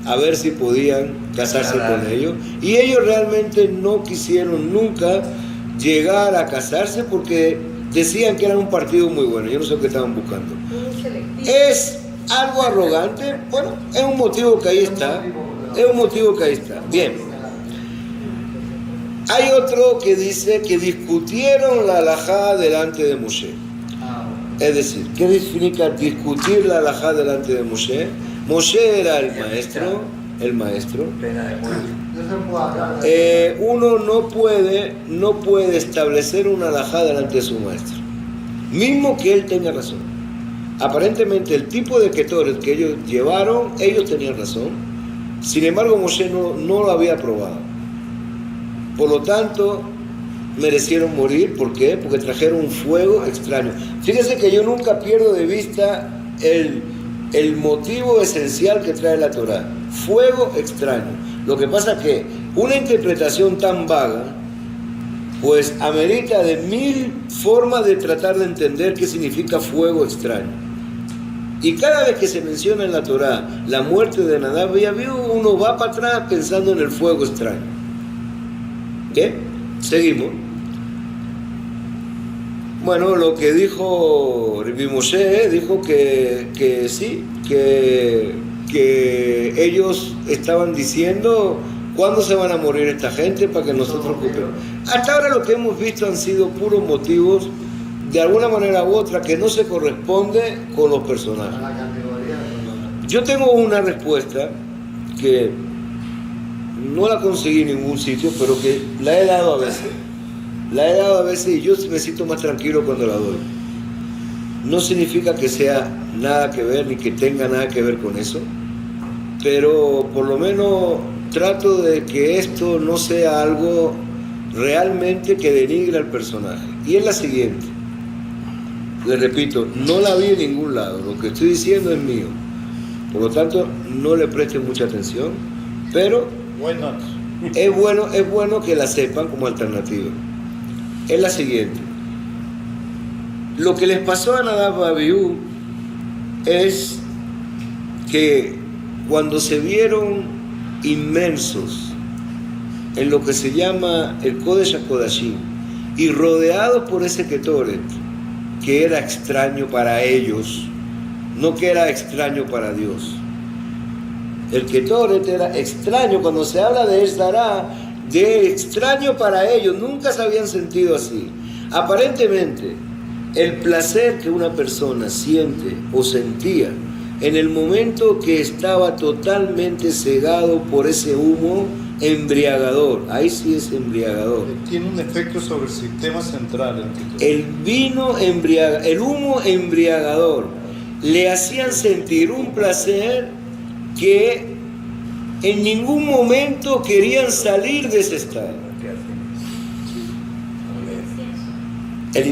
a ver si podían casarse con ellos, y ellos realmente no quisieron nunca llegar a casarse porque decían que eran un partido muy bueno. Yo no sé qué estaban buscando. Es algo arrogante. Bueno, es un motivo que ahí está. Bien. Hay otro que dice que discutieron la halajá delante de Moshe. Es decir, ¿qué significa discutir la halajá delante de Moshe? Moshe era el maestro. Uno no puede establecer una halajá delante de su maestro, mismo que él tenga razón. Aparentemente el tipo de ketores que ellos llevaron, ellos tenían razón. Sin embargo, Moshe no lo había aprobado. Por lo tanto, merecieron morir. ¿Por qué? Porque trajeron un fuego extraño. Fíjense que yo nunca pierdo de vista el motivo esencial que trae la Torá: fuego extraño. Lo que pasa es que una interpretación tan vaga pues amerita de 1000 formas de tratar de entender qué significa fuego extraño. Y cada vez que se menciona en la Torá la muerte de Nadab y Abiú, uno va para atrás pensando en el fuego extraño. ¿Qué? Seguimos. Bueno, lo que dijo Rabbi Moshe, dijo que sí, que ellos estaban diciendo: ¿cuándo se van a morir esta gente para que nosotros ocupemos? Hasta ahora lo que hemos visto han sido puros motivos, de alguna manera u otra, que no se corresponde con los personajes. Yo tengo una respuesta que no la conseguí en ningún sitio, pero que la he dado a veces. La he dado a veces y yo me siento más tranquilo cuando la doy. No significa que sea nada que ver ni que tenga nada que ver con eso, pero por lo menos trato de que esto no sea algo realmente que denigre al personaje. Y es la siguiente, les repito, no la vi en ningún lado, lo que estoy diciendo es mío, por lo tanto no le presten mucha atención, pero es bueno que la sepan como alternativa. Es la siguiente, lo que les pasó a Nadab y Abiú es que cuando se vieron inmensos en lo que se llama el Kodesh HaKodashim y rodeados por ese Ketoret que era extraño para ellos, no que era extraño para Dios. El Ketoret era extraño, cuando se habla de Esdará, de extraño para ellos, nunca se habían sentido así. Aparentemente, el placer que una persona siente o sentía en el momento que estaba totalmente cegado por ese humo embriagador, ahí sí es embriagador. Tiene un efecto sobre el sistema central. El humo embriagador le hacían sentir un placer que en ningún momento querían salir de ese estado. El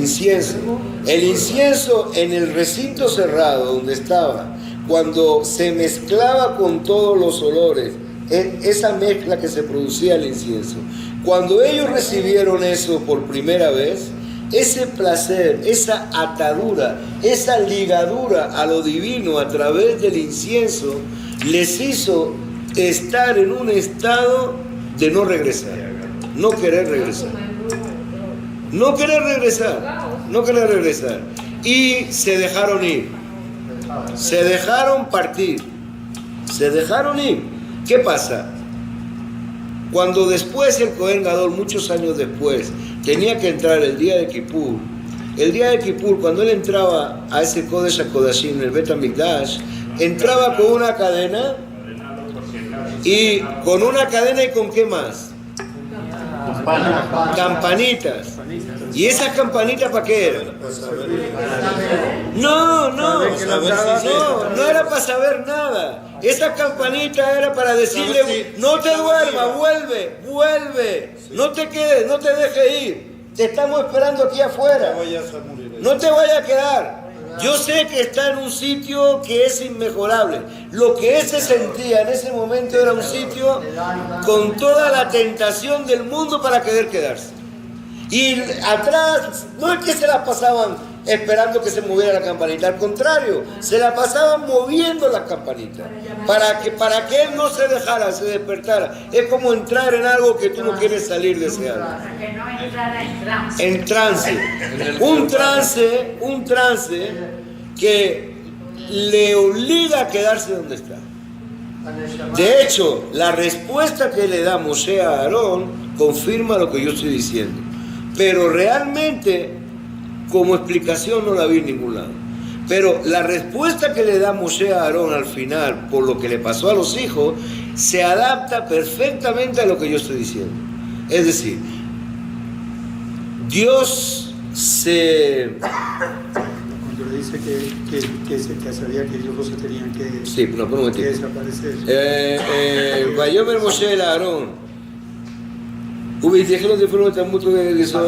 incienso en el recinto cerrado donde estaba, cuando se mezclaba con todos los olores, esa mezcla que se producía el incienso, cuando ellos recibieron eso por primera vez, ese placer, esa atadura, esa ligadura a lo divino a través del incienso, les hizo estar en un estado de no regresar, no querer regresar. No querer regresar. Y se dejaron ir. Se dejaron partir. Se dejaron ir. ¿Qué pasa? Cuando después el Cohen Gadol, muchos años después, tenía que entrar el día de Kippur, cuando él entraba a ese Kodesh HaKodashim, el Bet HaMikdash, entraba con una cadena y con ¿qué más? Campanitas. ¿Y esas campanitas para qué eran? No era para saber nada. Esa campanita era para decirle, no te duermas, vuelve, no te quedes, no te dejes ir. Te estamos esperando aquí afuera. No te vayas a quedar. Yo sé que está en un sitio que es inmejorable. Lo que él se sentía en ese momento era un sitio con toda la tentación del mundo para querer quedarse. Y atrás, no es que se la pasaban esperando que se moviera la campanita, al contrario, se la pasaban moviendo las campanitas para que él no se dejara, se despertara. Es como entrar en algo que tú no quieres salir de ese algo. Para que no entrara en trance. Un trance que le obliga a quedarse donde está. De hecho, la respuesta que le da Moshe a Aarón confirma lo que yo estoy diciendo. Pero realmente, como explicación, no la vi en ningún lado. Pero la respuesta que le da Moshe a Aarón al final, por lo que le pasó a los hijos, se adapta perfectamente a lo que yo estoy diciendo. Es decir, Dios se... Cuando le dice que sabía que ellos se tenían que, sí, no, que desaparecer. Vayomer Moshe el Aarón. ובהתייחד לפעמים את עמות לסוע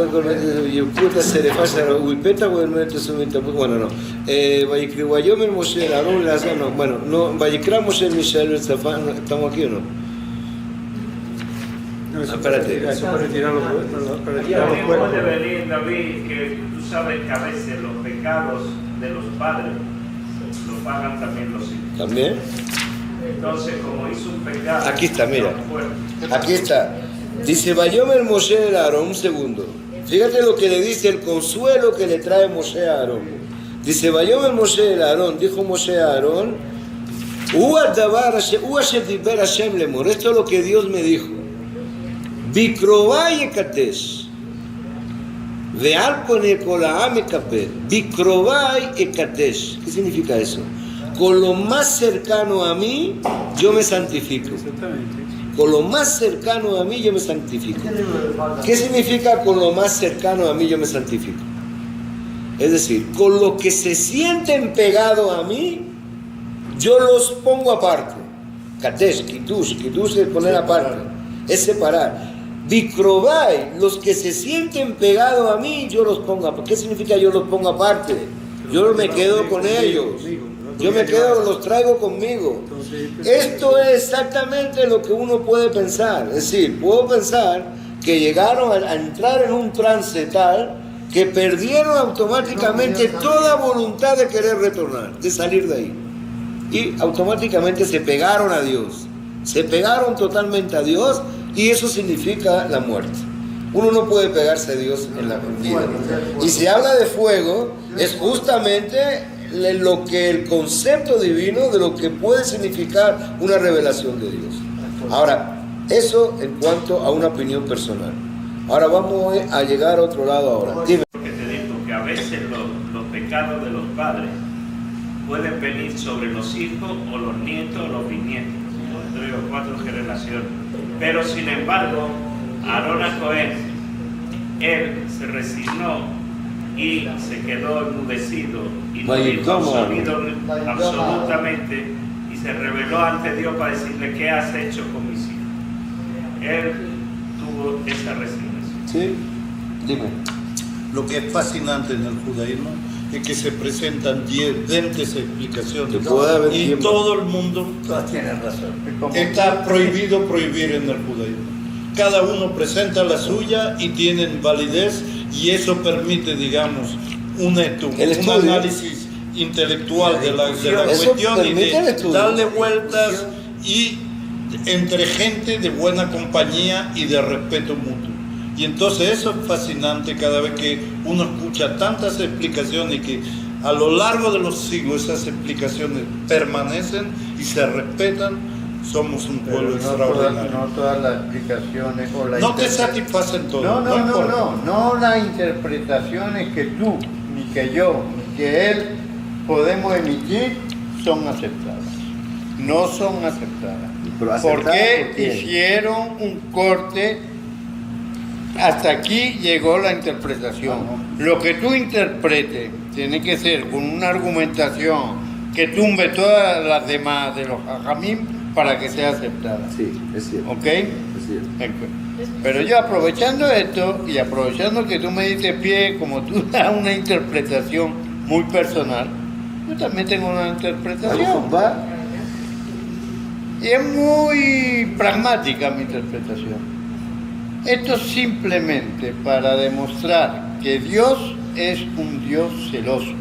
יפות הסרפה של ובפתח ובאמת תסומים תמות bueno ויקראו ויאמר משה לאהרון ולעזר no ויקרא משה מישאל וצפן estamos aquí o no espérate eso para retirar los puede venir David que tú sabes que a veces los pecados de los padres los pagan también los hijos también entonces como hizo un pecado aquí está mira aquí está. Dice, Vayomer Moshe el Aarón, un segundo. Fíjate lo que le dice, el consuelo que le trae Moshe a Aarón. Dice, Vayomer Moshe el Aarón, dijo Moshe a Aarón, esto es lo que Dios me dijo. Bikrovai ekatesh, veal pone kolaam ekapel, Bikrovai ekatesh. ¿Qué significa eso? Con lo más cercano a mí, yo me santifico. Exactamente. con lo más cercano a mí yo me santifico. ¿Qué significa con lo más cercano a mí yo me santifico? Es decir, con lo que se sienten pegados a mí, yo los pongo aparte. Kadesh, Kiddush es poner aparte, es separar. Vikrobai, los que se sienten pegados a mí, yo los pongo aparte. ¿Qué significa yo los pongo aparte? Yo me quedo con ellos. Yo me quedo, los traigo conmigo. Esto es exactamente lo que uno puede pensar. Es decir, puedo pensar que llegaron a entrar en un trance tal que perdieron automáticamente toda voluntad de querer retornar, de salir de ahí. Y automáticamente se pegaron a Dios. Se pegaron totalmente a Dios y eso significa la muerte. Uno no puede pegarse a Dios en la vida. Y si habla de fuego, es justamente lo que el concepto divino de lo que puede significar una revelación de Dios. Ahora, eso en cuanto a una opinión personal. Ahora vamos a llegar a otro lado ahora. Dime. Porque te digo que a veces los pecados de los padres pueden venir sobre los hijos o los nietos o los bisnietos, 3 o 4 generaciones. Pero sin embargo, Aarón Cohen, él se resignó y se quedó enmudecido y no dijo absolutamente y se reveló ante Dios para decirle qué has hecho con mis hijos. Él tuvo esa resignación. Sí, dime. Lo que es fascinante en el judaísmo es que se presentan 10 explicaciones y todo el mundo tiene razón. está prohibido prohibir en el judaísmo. Cada uno presenta la suya y tienen validez y eso permite, digamos, un análisis intelectual de la cuestión y de darle vueltas y entre gente de buena compañía y de respeto mutuo. Y entonces eso es fascinante cada vez que uno escucha tantas explicaciones que a lo largo de los siglos esas explicaciones permanecen y se respetan. Somos un pueblo extraordinario. No todas las explicaciones o la no te satisfacen todo. No las interpretaciones que tú, ni que yo, ni que él podemos emitir son aceptadas. No son aceptadas. Porque hicieron un corte. Hasta aquí llegó la interpretación. Lo que tú interpretes tiene que ser con una argumentación que tumbe todas las demás de los hajamim para que sea aceptada. Sí, es cierto. ¿Ok? Es cierto. Pero yo aprovechando esto y aprovechando que tú me diste pie, como tú das una interpretación muy personal, yo también tengo una interpretación. Y es muy pragmática mi interpretación. Esto es simplemente para demostrar que Dios es un Dios celoso.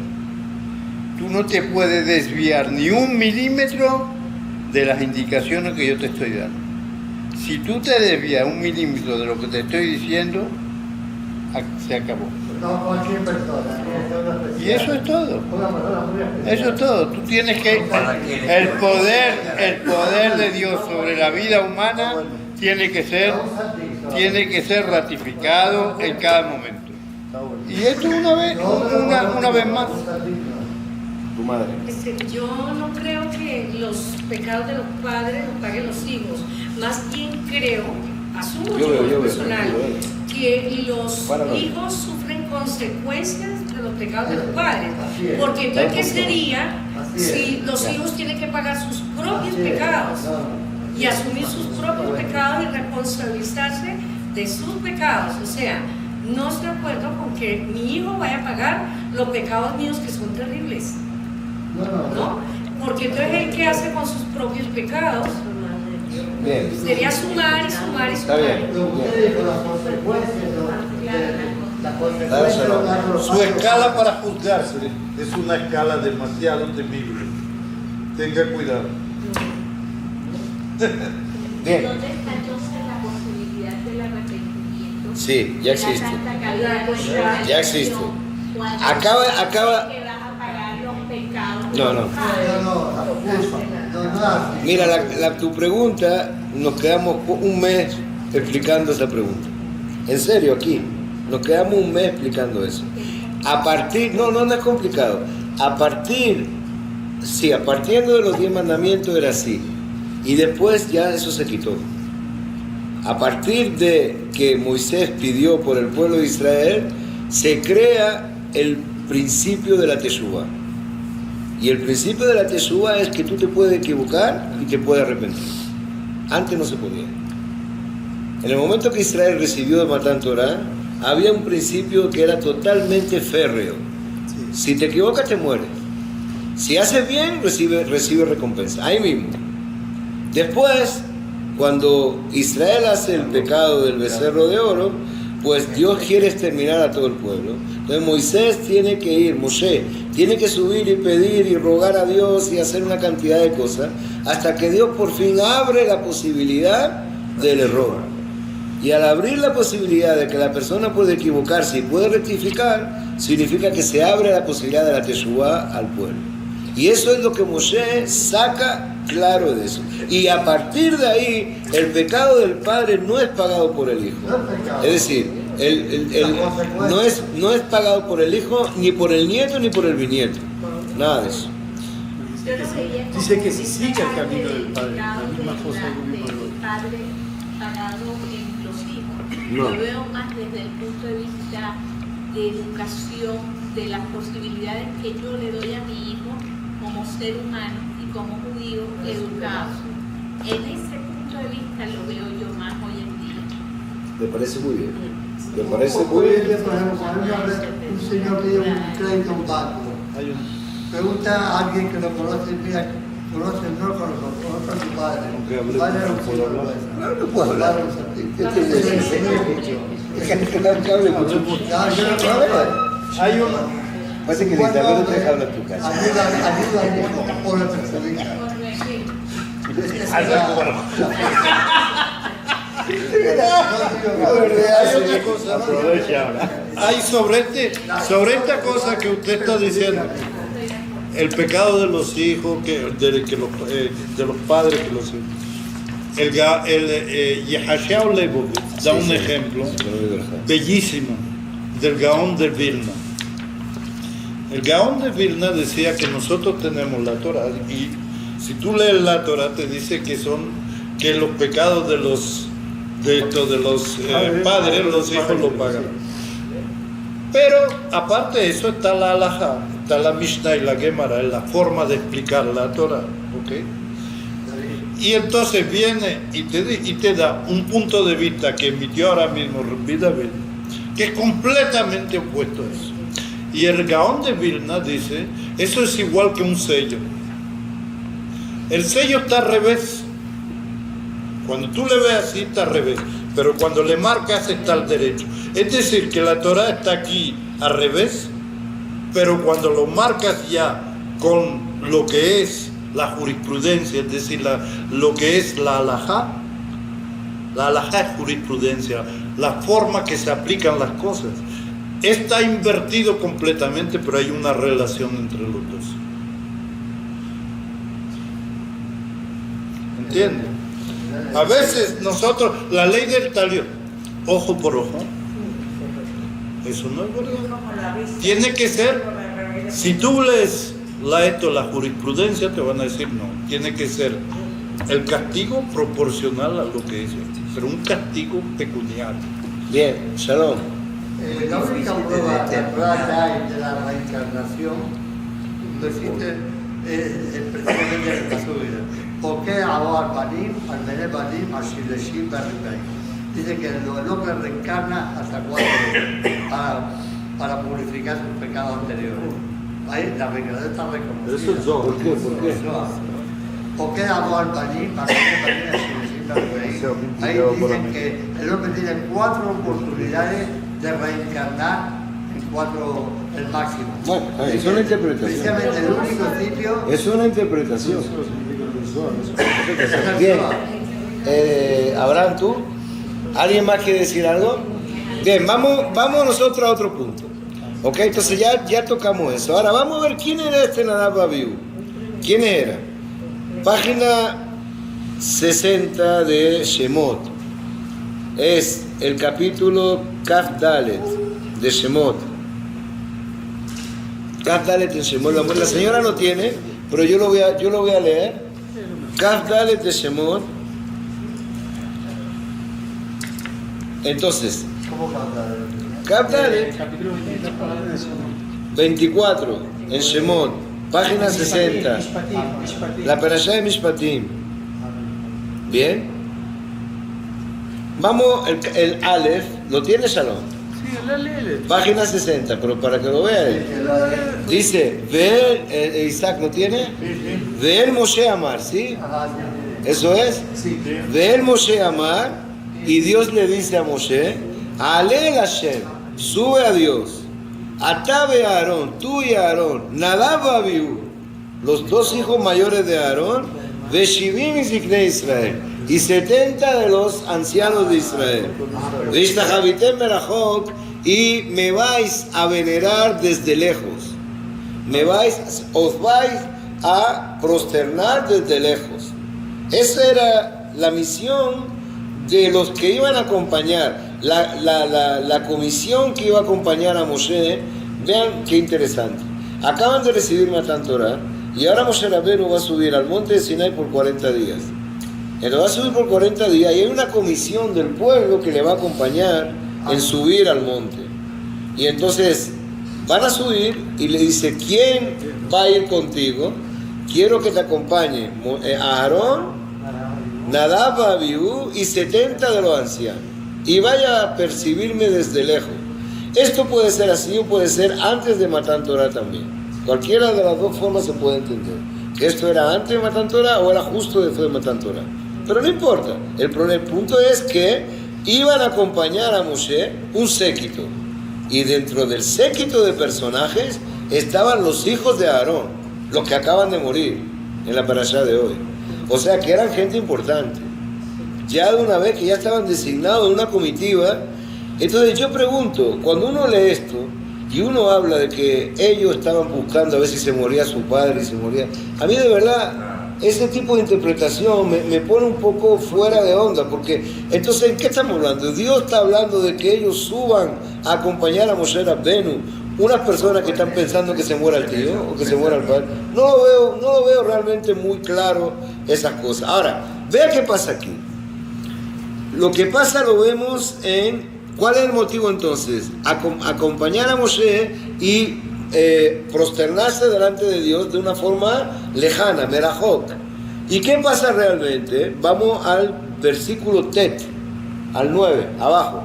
Tú no te puedes desviar ni 1 milímetro de las indicaciones que yo te estoy dando. Si tú te desvías 1 milímetro de lo que te estoy diciendo, se acabó. Y eso es todo. Eso es todo. Tú tienes que... El poder de Dios sobre la vida humana tiene que ser ratificado en cada momento. Y esto una vez más. Tu madre. Yo no creo que los pecados de los padres los paguen los hijos. Más bien creo, asumo yo personal, que los hijos sufren consecuencias de los pecados de los padres. Porque entonces, ¿qué sería si los hijos tienen que pagar sus propios pecados? Y asumir sus propios pecados y responsabilizarse de sus pecados. O sea, no estoy de acuerdo con que mi hijo vaya a pagar los pecados míos que son terribles. ¿No? Porque entonces él, ¿qué hace con sus propios pecados? Bien. Sería sumar y sumar y Está sumar. bien. Su escala para juzgarse es una escala demasiado temible. Tenga cuidado. Bien. ¿Dónde está entonces la posibilidad del arrepentimiento? Sí, ya existe. Ya Ya existe. Acaba. Que vas a pagar los pecados. No. Mira, tu pregunta, nos quedamos 1 mes explicando esa pregunta. En serio, aquí. Nos quedamos 1 mes explicando eso. A partir, no es complicado. Partiendo de los 10 mandamientos era así. Y después ya eso se quitó. A partir de que Moisés pidió por el pueblo de Israel, se crea el principio de la Teshuvá. Y el principio de la Teshuvá es que tú te puedes equivocar y te puedes arrepentir. Antes no se podía. En el momento que Israel recibió de Matán Torah, había un principio que era totalmente férreo. Si te equivocas, te mueres. Si haces bien, recibe recompensa. Ahí mismo. Después, cuando Israel hace el pecado del becerro de oro, pues Dios quiere exterminar a todo el pueblo. Entonces Moisés tiene que ir, Moshe tiene que subir y pedir y rogar a Dios y hacer una cantidad de cosas, hasta que Dios por fin abre la posibilidad del error. Y al abrir la posibilidad de que la persona puede equivocarse y puede rectificar, significa que se abre la posibilidad de la Teshuvá al pueblo. Y eso es lo que Moshe saca claro de eso. Y a partir de ahí, el pecado del padre no es pagado por el hijo. Es decir, no es pagado por el hijo, ni por el nieto, ni por el bisnieto. Nada de eso. Dice que se sigue el camino del padre, la misma cosa que el padre pagado en los hijos. No. Lo veo más desde el punto de vista de educación, de las posibilidades que yo le doy a mi hijo como ser humano y como judío educado. En ese punto de vista lo veo yo más hoy en día. ¿Te parece muy bien? ¿Te parece muy Hoy en bien? día, por ejemplo, cuando un señor pide un crédito a un banco, pregunta a alguien que lo conoce, mira, conoce, no lo conozco, conozco a su padre. Su padre era un señor. No puedo hablar. Hay uno. Parece que Cuando no te deja hablar tu casa. ayuda al hijo o lo perjudica. Hay sobre esta cosa que usted está diciendo, el pecado de los hijos, de los padres que los hijos. Yehashiao Leibovitz da un ejemplo bellísimo del Gaón de Vilna. El Gaón de Vilna decía que nosotros tenemos la Torah, y si tú lees la Torah te dice que los pecados de los padres, los hijos lo pagan. Pero aparte de eso está la halajá, está la Mishnah y la Gemara, es la forma de explicar la Torah, ¿ok? Y entonces viene y te da un punto de vista que emitió ahora mismo Rabbi David, que es completamente opuesto a eso. Y el Gaón de Vilna dice, eso es igual que un sello. El sello está al revés. Cuando tú le ves así está al revés, pero cuando le marcas está al derecho. Es decir, que la Torah está aquí al revés, pero cuando lo marcas ya con lo que es la jurisprudencia, es decir, lo que es la halajá es jurisprudencia, la forma que se aplican las cosas. Está invertido completamente, pero hay una relación entre los dos. ¿Entiendes? A veces nosotros, la ley del talio, ojo por ojo, eso no es verdad. Tiene que ser, si tú lees la jurisprudencia, te van a decir no, tiene que ser el castigo proporcional a lo que es, pero un castigo pecuniario. Bien, Shalom. La única prueba de la reencarnación no existe precisamente en la vida. ¿Por qué Abba Banim, Al-Meneh Banim, Al-Shileshim, Al-Ribay? Dice que el hombre reencarna hasta 4 veces para purificar sus pecados anteriores. Ahí la reencarnación está reconocida. Eso es yo. ¿Por qué? ¿Por qué Abba Banim, Al-Meneh Banim, Al-Shileshim, Al-Ribay? Ahí dicen que el hombre tiene 4 oportunidades de reencarnar en 4 el máximo. Bueno, es una interpretación. Precisamente el único sitio. Es una interpretación. Bien. Abraham, ¿tú? ¿Alguien más quiere decir algo? Bien, vamos nosotros a otro punto. Ok, entonces ya tocamos eso. Ahora vamos a ver quién era este Nadab Abiú. ¿Quién era? Página 60 de Shemot. Es el capítulo Kaf Dalet de Shemot. Kaf Dalet en Shemot. La señora no tiene, pero yo lo voy a leer. Kaf Dalet de Shemot. Entonces, ¿Cómo canta? Capítulo 24, en Shemot, página 60, la Parashá de Mishpatim. ¿Bien? Vamos, el Aleph, ¿lo tiene Shalom? Sí, la lele. Página 60, pero para que lo vea él. Dice, Isaac, ¿lo tiene? Ve el Moshe Amar, ¿sí? ¿Eso es? Sí. Ve el Moshe Amar, y Dios le dice a Moshe, Ale el Hashem, sube a Dios, Atabe a Aarón, tú y Aarón, Nadab a Abiú, los dos hijos mayores de Aarón, Veshivim y Ziknei Israel, y 70 de los ancianos de Israel. Vishtachavitem merachok, y me vais a venerar desde lejos. Os vais a prosternar desde lejos. Esa era la misión de los que iban a acompañar, la comisión que iba a acompañar a Moshe. Vean qué interesante. Acaban de recibir Matan Torah, y ahora Moshe Rabbeinu va a subir al monte de Sinai por 40 días. Él va a subir por 40 días y hay una comisión del pueblo que le va a acompañar en subir al monte. Y entonces van a subir y le dice, ¿quién va a ir contigo? Quiero que te acompañe Aarón, Nadab, Abiú y 70 de los ancianos. Y vaya a percibirme desde lejos. Esto puede ser así o puede ser antes de Matan Torah también. Cualquiera de las dos formas se puede entender. Que esto era antes de Matan Torah o era justo después de Matan Torah. Pero no importa. El punto es que iban a acompañar a Moshe un séquito. Y dentro del séquito de personajes estaban los hijos de Aarón, los que acaban de morir en la parashá de hoy. O sea que eran gente importante. Ya de una vez que ya estaban designados en una comitiva. Entonces yo pregunto, cuando uno lee esto y uno habla de que ellos estaban buscando a ver si se moría su padre y se moría, a mí de verdad ese tipo de interpretación me pone un poco fuera de onda, porque entonces ¿en qué estamos hablando? Dios está hablando de que ellos suban a acompañar a Moshe Rabbeinu, unas personas que están pensando que se muera el tío o que se muera el padre. No lo veo realmente muy claro esas cosas. Ahora, vea qué pasa aquí. Lo que pasa lo vemos en... ¿Cuál es el motivo entonces? Acompañar a Moshe y prosternarse delante de Dios de una forma lejana, merajot. ¿Y qué pasa realmente? Vamos al versículo Tet, al 9, abajo.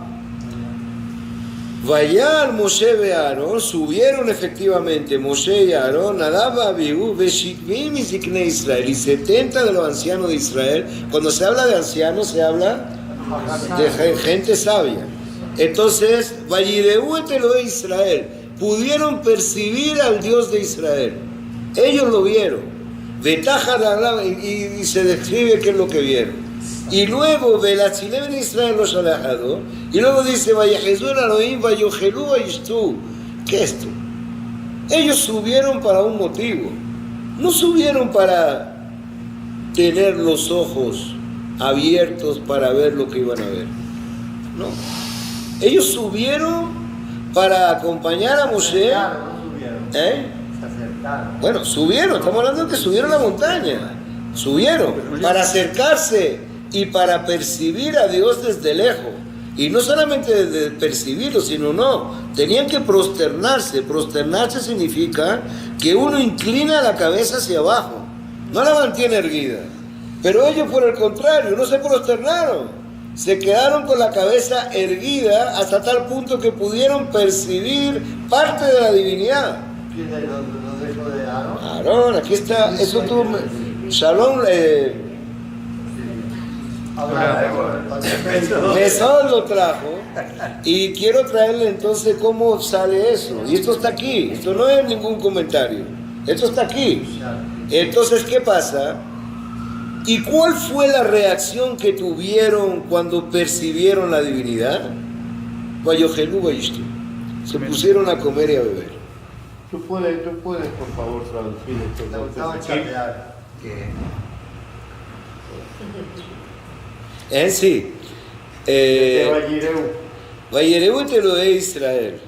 Vaya al Moshe ve Aarón, subieron efectivamente Moshe y Aarón, Nadab, Abiú, Veshivim y Ziknei Israel, y 70 de los ancianos de Israel. Cuando se habla de ancianos, se habla de gente sabia. Entonces, Vayireu et Elohei Israel, pudieron percibir al Dios de Israel. Ellos lo vieron. Y se describe qué es lo que vieron. Y luego, Velachilem en Israel los alejado. Y luego dice, Vayahezur Elohim, Vayojelu Aishtu. ¿Qué es esto? Ellos subieron para un motivo. No subieron para tener los ojos abiertos para ver lo que iban a ver. No. Ellos subieron para acompañar a Moshe. Bueno, subieron, estamos hablando de que subieron la montaña. Subieron para acercarse y para percibir a Dios desde lejos. Y no solamente de percibirlo, sino tenían que prosternarse. Prosternarse significa que uno inclina la cabeza hacia abajo, no la mantiene erguida. Pero ellos, por el contrario, no se prosternaron. Se quedaron con la cabeza erguida hasta tal punto que pudieron percibir parte de la divinidad. ¿Quién es lo dijo de Aarón? Aarón, aquí está, eso tú, Shalom, Mesón lo trajo, y quiero traerle entonces cómo sale eso. Y esto está aquí, esto no es ningún comentario, esto está aquí. Entonces, ¿qué pasa? ¿Y cuál fue la reacción que tuvieron cuando percibieron la divinidad? Se pusieron a comer y a beber. ¿Tú puedes por favor traducir esto? Sí. Vayireu et Elohei Israel.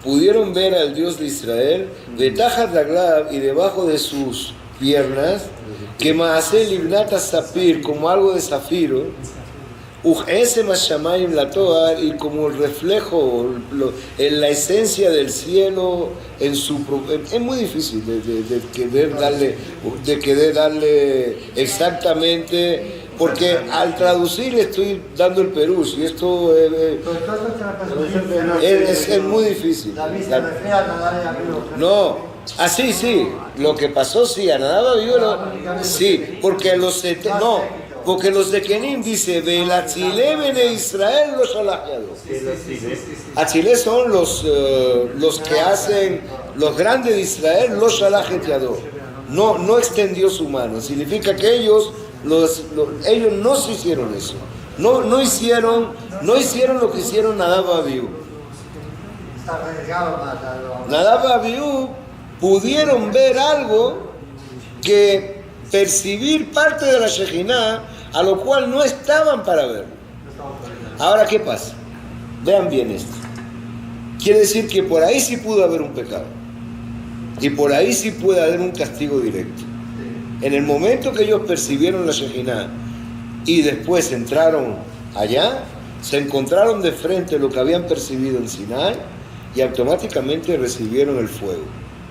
Pudieron ver al Dios de Israel, Betachat Raglav, y debajo de sus piernas, que Maaseh Libnat Sapir, como algo de zafiro, ese Mashamayim la Toar, y como el reflejo, en la esencia del cielo, es muy difícil de querer darle exactamente, porque al traducir estoy dando el Perús, y esto es muy difícil. No, así sí, lo que pasó sí, a Nadab Abiú, sí, porque los de Kenim dice, Velatzilé bene Israel los Shalachyados. Atzilé son los que hacen, los grandes de Israel, los Shalachyados. No extendió su mano, significa que ellos no se hicieron eso. No hicieron lo que hicieron Nadab Abiú. Nadab Abiú pudieron ver algo que percibir parte de la Shejinah, a lo cual no estaban para verlo. Ahora, ¿qué pasa? Vean bien esto. Quiere decir que por ahí sí pudo haber un pecado. Y por ahí sí puede haber un castigo directo. En el momento que ellos percibieron la Shejinah y después entraron allá, se encontraron de frente lo que habían percibido en Sinai y automáticamente recibieron el fuego.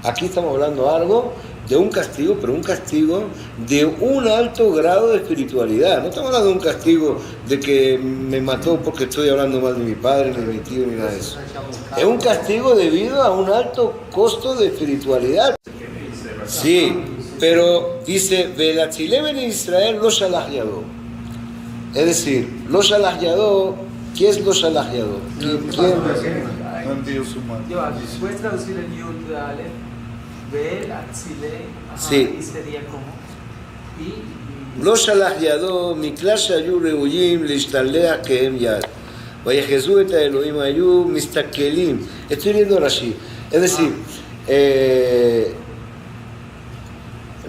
Aquí estamos hablando algo de un castigo, pero un castigo de un alto grado de espiritualidad. No estamos hablando de un castigo de que me mató porque estoy hablando mal de mi padre, ni de mi tío, ni nada de eso. Es un castigo debido a un alto costo de espiritualidad. Sí, pero dice, Velatzilé bene Israel lo Shalachyados. Es decir, lo Shalachyados, ¿qué es lo Shalachyados? ¿Quién? No envió su mano. ¿Puedes traducir el Yud Aleph? Sí. Y sería como. לא שלח ידו מכלל שהיו ראויים להשתלח כהם יד. ויחזו את האלוהים היו מסתכלים. Estoy leyendo Rashi. Es decir,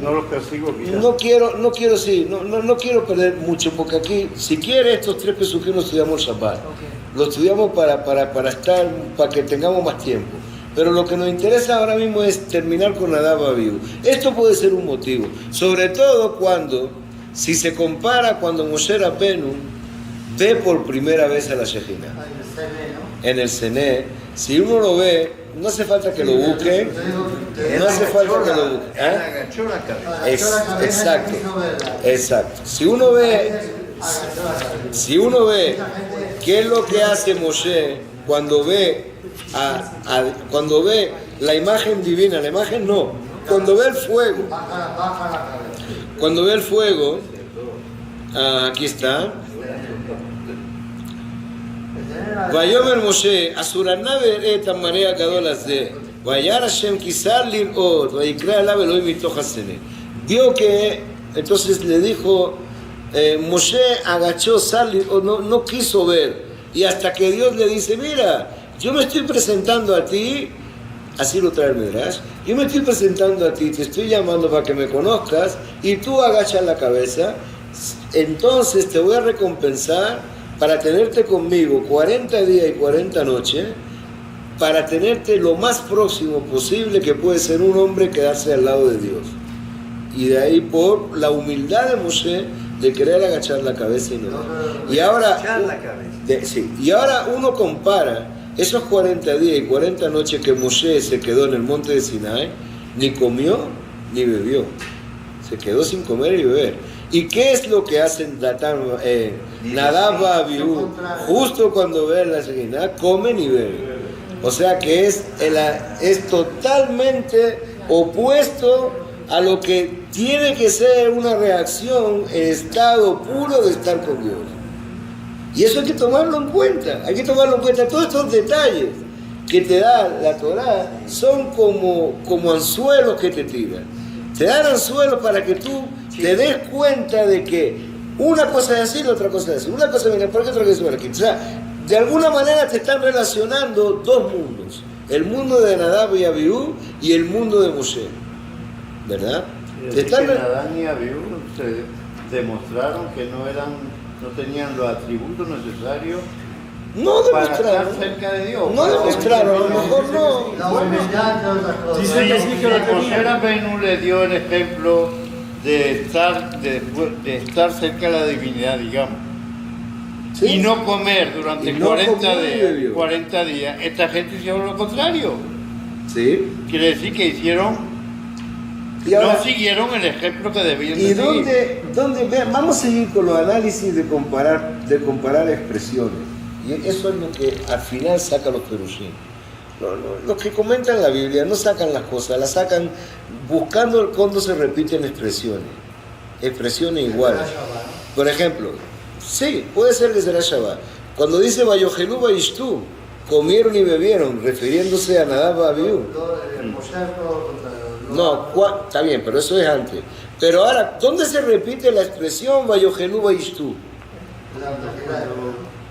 no los persigo quizás. No quiero perder mucho, porque aquí, si quiere, estos 3 pesukim los estudiamos el Shabbat. Lo estudiamos para que tengamos más tiempo. Pero lo que nos interesa ahora mismo es terminar con Nadab Abiú. Esto puede ser un motivo, sobre todo si se compara cuando Moshe Rabbeinu ve por primera vez a la Shejinah. En el Sené, si uno lo ve, no hace falta que lo busque, Exacto. Si uno ve qué es lo que hace Moshe cuando ve la imagen divina, cuando ve el fuego, aquí está. Vayomer Moshe, Asurana et amarea gadol hazeh, vayar Hashem kisar lirot, vayikra alav Elohim mitoch hasene. Vio que, entonces le dijo, Moshe agachó, no quiso ver, y hasta que Dios le dice, mira, yo me estoy presentando a ti, así lo trae el Midrash, yo me estoy presentando a ti, te estoy llamando para que me conozcas, y tú agachas la cabeza, entonces te voy a recompensar para tenerte conmigo 40 días y 40 noches, para tenerte lo más próximo posible que puede ser un hombre quedarse al lado de Dios. Y de ahí, por la humildad de Moshe, de querer agachar la cabeza y no. Y ahora, y ahora uno compara esos 40 días y 40 noches que Moshe se quedó en el monte de Sinai, ni comió ni bebió. Se quedó sin comer y beber. ¿Y qué es lo que hacen Nadab Abiú? Justo cuando ven la Shejinah, comen y beben. O sea que es totalmente opuesto a lo que tiene que ser una reacción en estado puro de estar con Dios. Y eso hay que tomarlo en cuenta. Todos estos detalles que te da la Torá son como anzuelos que te tiran. Te dan anzuelos para que tú te des cuenta de que una cosa es así, la otra cosa es así. Una cosa viene por aquí, otra cosa viene por aquí. O sea, de alguna manera te están relacionando dos mundos. El mundo de Nadab y Abiú y el mundo de Moshe. ¿Verdad? Nadab y Abiú se demostraron que no tenían los atributos necesarios para estar cerca de Dios. No demostraron, a lo mejor no. Dicen que Moshe Rabbeinu le dio el ejemplo de estar cerca de la divinidad, digamos. ¿Sí? y no comer durante Y no 40 días, esta gente hicieron lo contrario. ¿Sí? Quiere decir que Y ahora, no siguieron el ejemplo que debían ¿y de seguir. vean, vamos a seguir con los análisis de comparar expresiones? Y eso es lo que al final saca los perushim. Los que comentan la Biblia no sacan las cosas, las sacan buscando cuando se repiten expresiones iguales. Por ejemplo, sí, puede ser que será Shabbat. Cuando dice Vayojelú Vayishtu, comieron y bebieron, refiriéndose a Nadab Abiú. No, está bien, pero eso es antes. Pero ahora, ¿dónde se repite la expresión Vayojelú Vayishtu?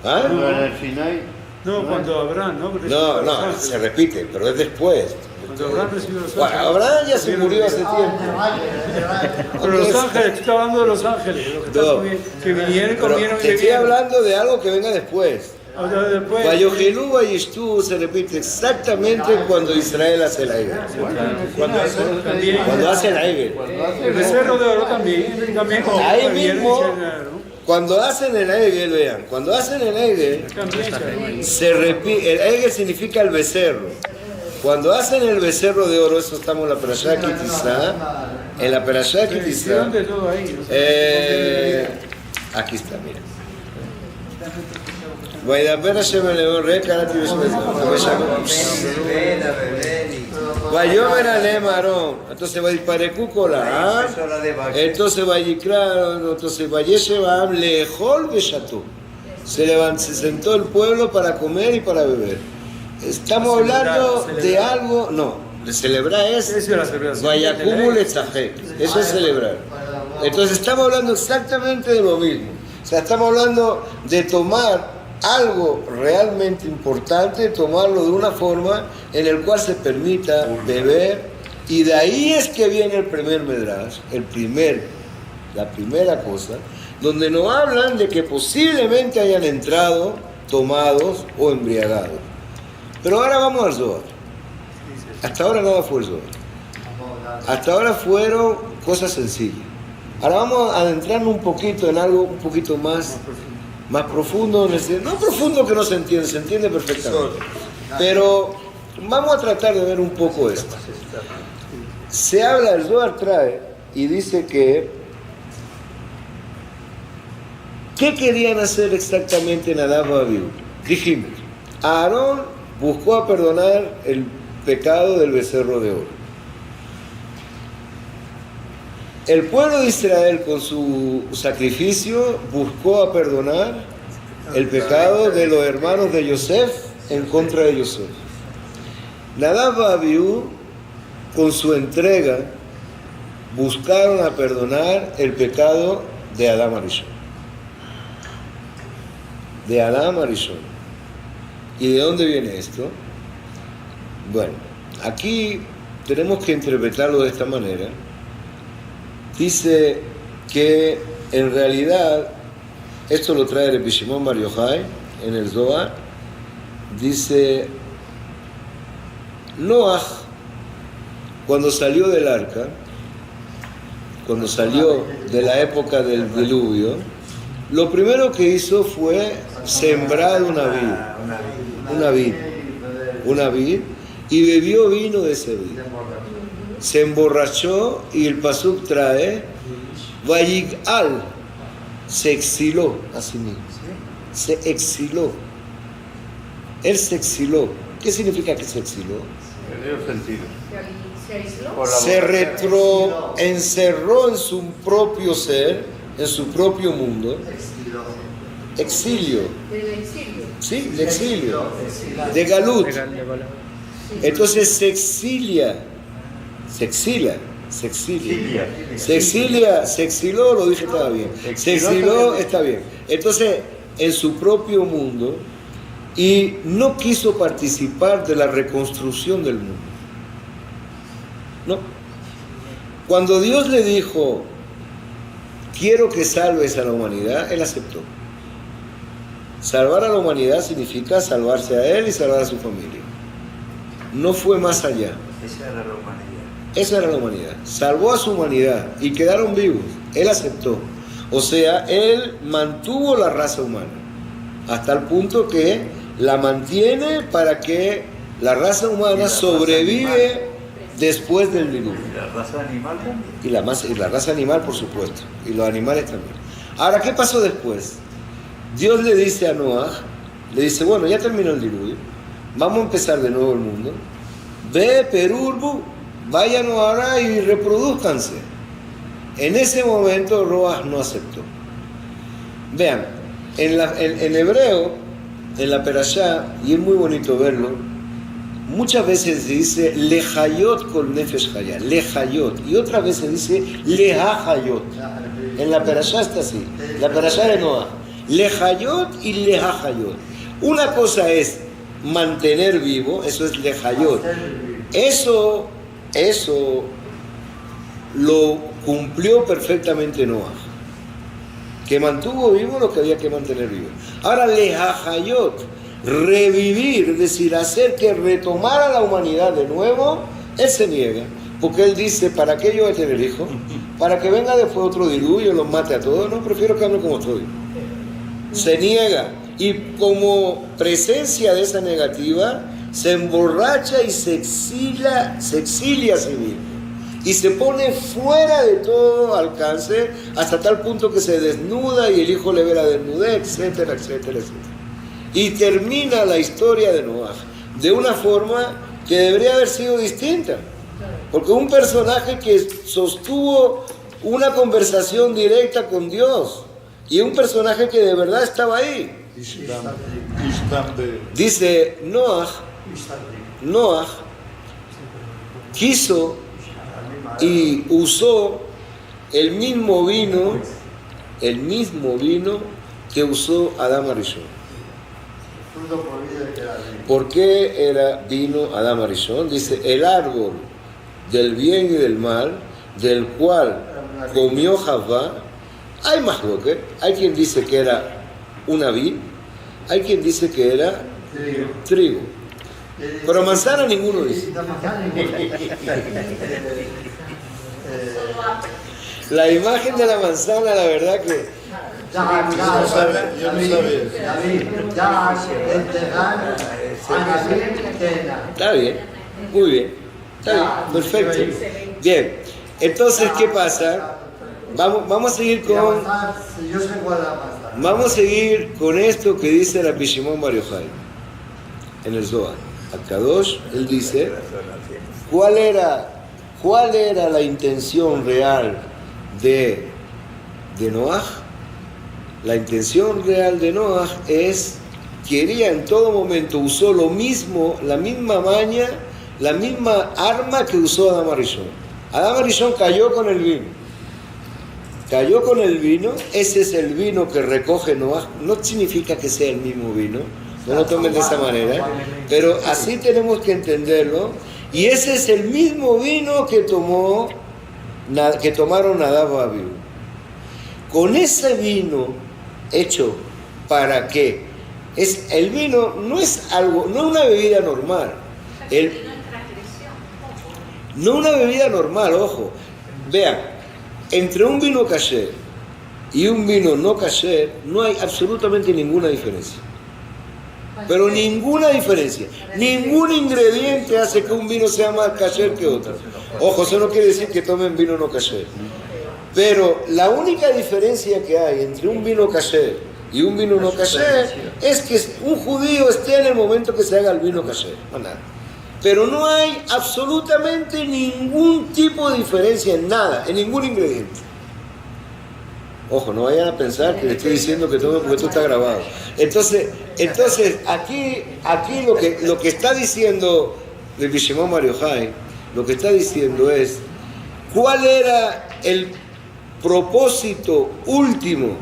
¿Ah? En el Sinai. No, cuando Abraham, ¿no? No, se repite, pero es después. Cuando Abraham recibió los Bueno, ángeles. Abraham ya se murió hace tiempo. Pero los ángeles, tú estás hablando de los ángeles, los que vinieron y Pero comieron y te estoy bebieron. hablando de algo que venga después. Después, Vayojelú Vayishtu se repite exactamente cuando Israel hace la Egel. también, Cuando hace la Egel. el becerro de oro también cuando Ahí bebieron y mismo, cenaron. cuando hacen el Egel, vean, cuando hacen el Egel, También se repite, el Egel significa el becerro. Cuando hacen el becerro de oro, eso estamos en la Perashá Kitizá, en la Perashá Kitizá, hicieron de todo ahí, ¿no? aquí está, mira. Vaidaber Hashem Eleón Re Karati Vayomer Alem Aarón. Entonces va a disparar Kúkola. Entonces va a Yikrar. Entonces va a Yeshebam Lejol Beshatú. Se sentó el pueblo para comer y para beber. Estamos hablando de algo. No, de celebrar es Vayakumu Letzajek. Eso es celebrar. Entonces estamos hablando exactamente de lo mismo. O sea, estamos hablando de tomar algo realmente importante, tomarlo de una forma en el cual se permita beber, y de ahí es que viene el primer medrash, la primera cosa, donde nos hablan de que posiblemente hayan entrado tomados o embriagados. Pero ahora vamos al Zohar. Hasta ahora nada fue el Zohar. Hasta ahora fueron cosas sencillas. Ahora vamos a adentrarnos un poquito en algo un poquito más profundo, no profundo que no se entiende perfectamente, pero vamos a tratar de ver un poco esto. Se habla, el Zohar trae y dice que ¿qué querían hacer exactamente Nadab y Abiú? Dijimos, Aarón buscó a perdonar el pecado del becerro de oro. El pueblo de Israel con su sacrificio buscó a perdonar el pecado de los hermanos de Yosef en contra de Yosef. Nadab y Abiú con su entrega buscaron a perdonar el pecado de Adam Arishon. De Adam Arishon. ¿Y de dónde viene esto? Bueno, aquí tenemos que interpretarlo de esta manera. Dice que en realidad, esto lo trae el Shimon Bar Yochai en el Zohar, dice, Noach, cuando salió del arca, cuando salió de la época del diluvio, lo primero que hizo fue sembrar una vid, y bebió vino de ese vid. Se emborrachó y el pasuk trae Vayig'al, se exiló a sí mismo. Se exiló. Él se exiló. ¿Qué significa que se exiló? Se encerró en su propio ser, en su propio mundo. Exilio. Sí, de exilio. De galut. Entonces se exila, lo dije, estaba bien. Se exiló, está bien. Entonces, en su propio mundo, y no quiso participar de la reconstrucción del mundo. No. Cuando Dios le dijo, quiero que salves a la humanidad, él aceptó. Salvar a la humanidad significa salvarse a él y salvar a su familia. No fue más allá. Esa era la humanidad. Salvó a su humanidad y quedaron vivos. Él aceptó. O sea, él mantuvo la raza humana. hasta el punto que la mantiene para que la raza humana sobrevive después del diluvio. ¿Y la raza animal también? Y la raza animal, por supuesto, y los animales también. Ahora, ¿qué pasó después? Dios le dice a Noah, le dice, bueno, ya terminó el diluvio, vamos a empezar de nuevo el mundo, ve Perurbu, vayan ahora y reproduzcanse. En ese momento Noah no aceptó. Vean, en hebreo, en la Perashá, y es muy bonito verlo, muchas veces se dice lejayot con nefesh hayá, lejayot, y otras veces dice lejayot. En la Perashá está así, la Perashá de Noah, lejayot y lejayot. Una cosa es mantener vivo, eso es lejayot. Eso lo cumplió perfectamente Noah, que mantuvo vivo lo que había que mantener vivo. Ahora lejayot, revivir, es decir, hacer que retomara la humanidad de nuevo, él se niega, porque él dice, ¿para qué yo voy a tener hijos? ¿Para que venga después otro diluvio y los mate a todos? No, prefiero quedarme como estoy. Se niega, y como presencia de esa negativa, se emborracha y se exilia a sí mismo, y se pone fuera de todo alcance, hasta tal punto que se desnuda y el hijo le ve la desnudez, etcétera, etcétera, etcétera. Y termina la historia de Noah de una forma que debería haber sido distinta. Porque un personaje que sostuvo una conversación directa con Dios, y un personaje que de verdad estaba ahí. Dice Noah quiso y usó el mismo vino que usó Adán Arishon. ¿Por qué era vino Adán Arishon? Dice, el árbol del bien y del mal, del cual comió Javá. Hay más lo que, hay quien dice que era una vid, hay quien dice que era trigo. Pero manzana ninguno dice. La imagen de la manzana, la verdad que... Yo no sabía. Está bien, muy bien, está bien, perfecto. Bien, entonces, ¿qué pasa? Vamos a seguir con esto que dice la Shimon Bar Yochai en el Zohar. Al-Kadosh, él dice, ¿cuál era la intención real de Noah? La intención real de Noah es, quería en todo momento, usó lo mismo, la misma maña, la misma arma que usó Adán Arishon. Adán Arishon cayó con el vino. Cayó con el vino, ese es el vino que recoge Noah. No significa que sea el mismo vino, no lo tomen de esa manera, pero así tenemos que entenderlo. Y ese es el mismo vino que tomaron Nadab y Abiú. Con ese vino hecho para qué, el vino no es una bebida normal. No una bebida normal, ojo. Vean, entre un vino kasher y un vino no kasher no hay absolutamente ninguna diferencia. Pero ninguna diferencia. Ningún ingrediente hace que un vino sea más kasher que otro. Ojo, eso no quiere decir que tomen vino no kasher. Pero la única diferencia que hay entre un vino kasher y un vino no kasher es que un judío esté en el momento que se haga el vino kasher. No, nada. Pero no hay absolutamente ningún tipo de diferencia en nada, en ningún ingrediente. Ojo, no vayan a pensar que le estoy diciendo que todo porque esto está grabado. Entonces aquí lo que está diciendo el Shimon Bar Yochai, lo que está diciendo es cuál era el propósito último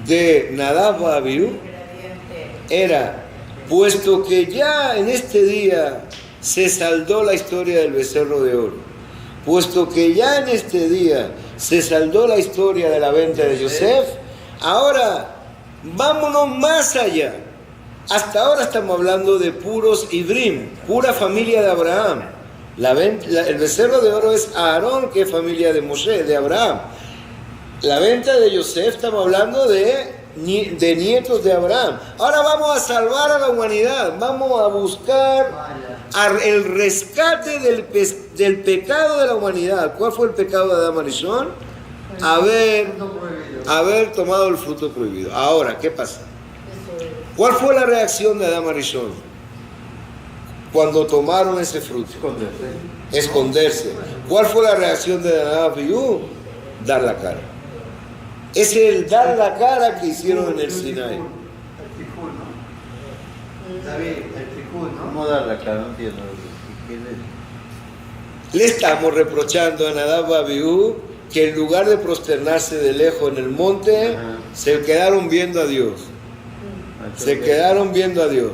de Nadab y Abiú. Era, puesto que ya en este día se saldó la historia del becerro de oro, puesto que ya en este día se saldó la historia de la venta de Yosef, ahora vámonos más allá. Hasta ahora estamos hablando de puros Ibrim, pura familia de Abraham. El becerro de oro es Aarón, que es familia de Moshe, de Abraham. La venta de Yosef, estamos hablando de nietos de Abraham. Ahora vamos a salvar a la humanidad, vamos a buscar el rescate del pecado de la humanidad. ¿Cuál fue el pecado de Adán Arishon? Haber tomado el fruto prohibido. Ahora, ¿qué pasa? ¿Cuál fue la reacción de Adán Arishon cuando tomaron ese fruto? Esconderse. ¿Cuál fue la reacción de Adán Abiú? Dar la cara. Es el dar la cara que hicieron en el Sinai. ¿Cómo dar la cara? No entiendo. Le estamos reprochando a Nadab y Abiú que en lugar de prosternarse de lejos en el monte, se quedaron viendo a Dios. Se quedaron viendo a Dios,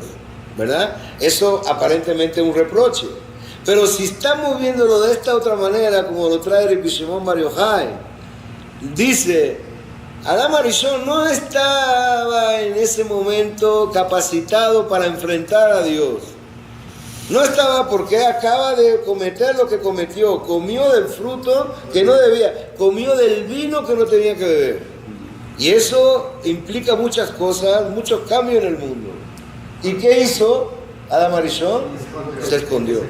¿verdad? Eso aparentemente es un reproche. Pero si estamos viéndolo de esta otra manera, como lo trae Rabbi Shimon Bar Yochai, dice, Adán Arishon no estaba en ese momento capacitado para enfrentar a Dios. No estaba porque acaba de cometer lo que cometió. Comió del fruto que no debía. Comió del vino que no tenía que beber. Y eso implica muchas cosas, muchos cambios en el mundo. ¿Y qué hizo Adán Arishon? Se escondió.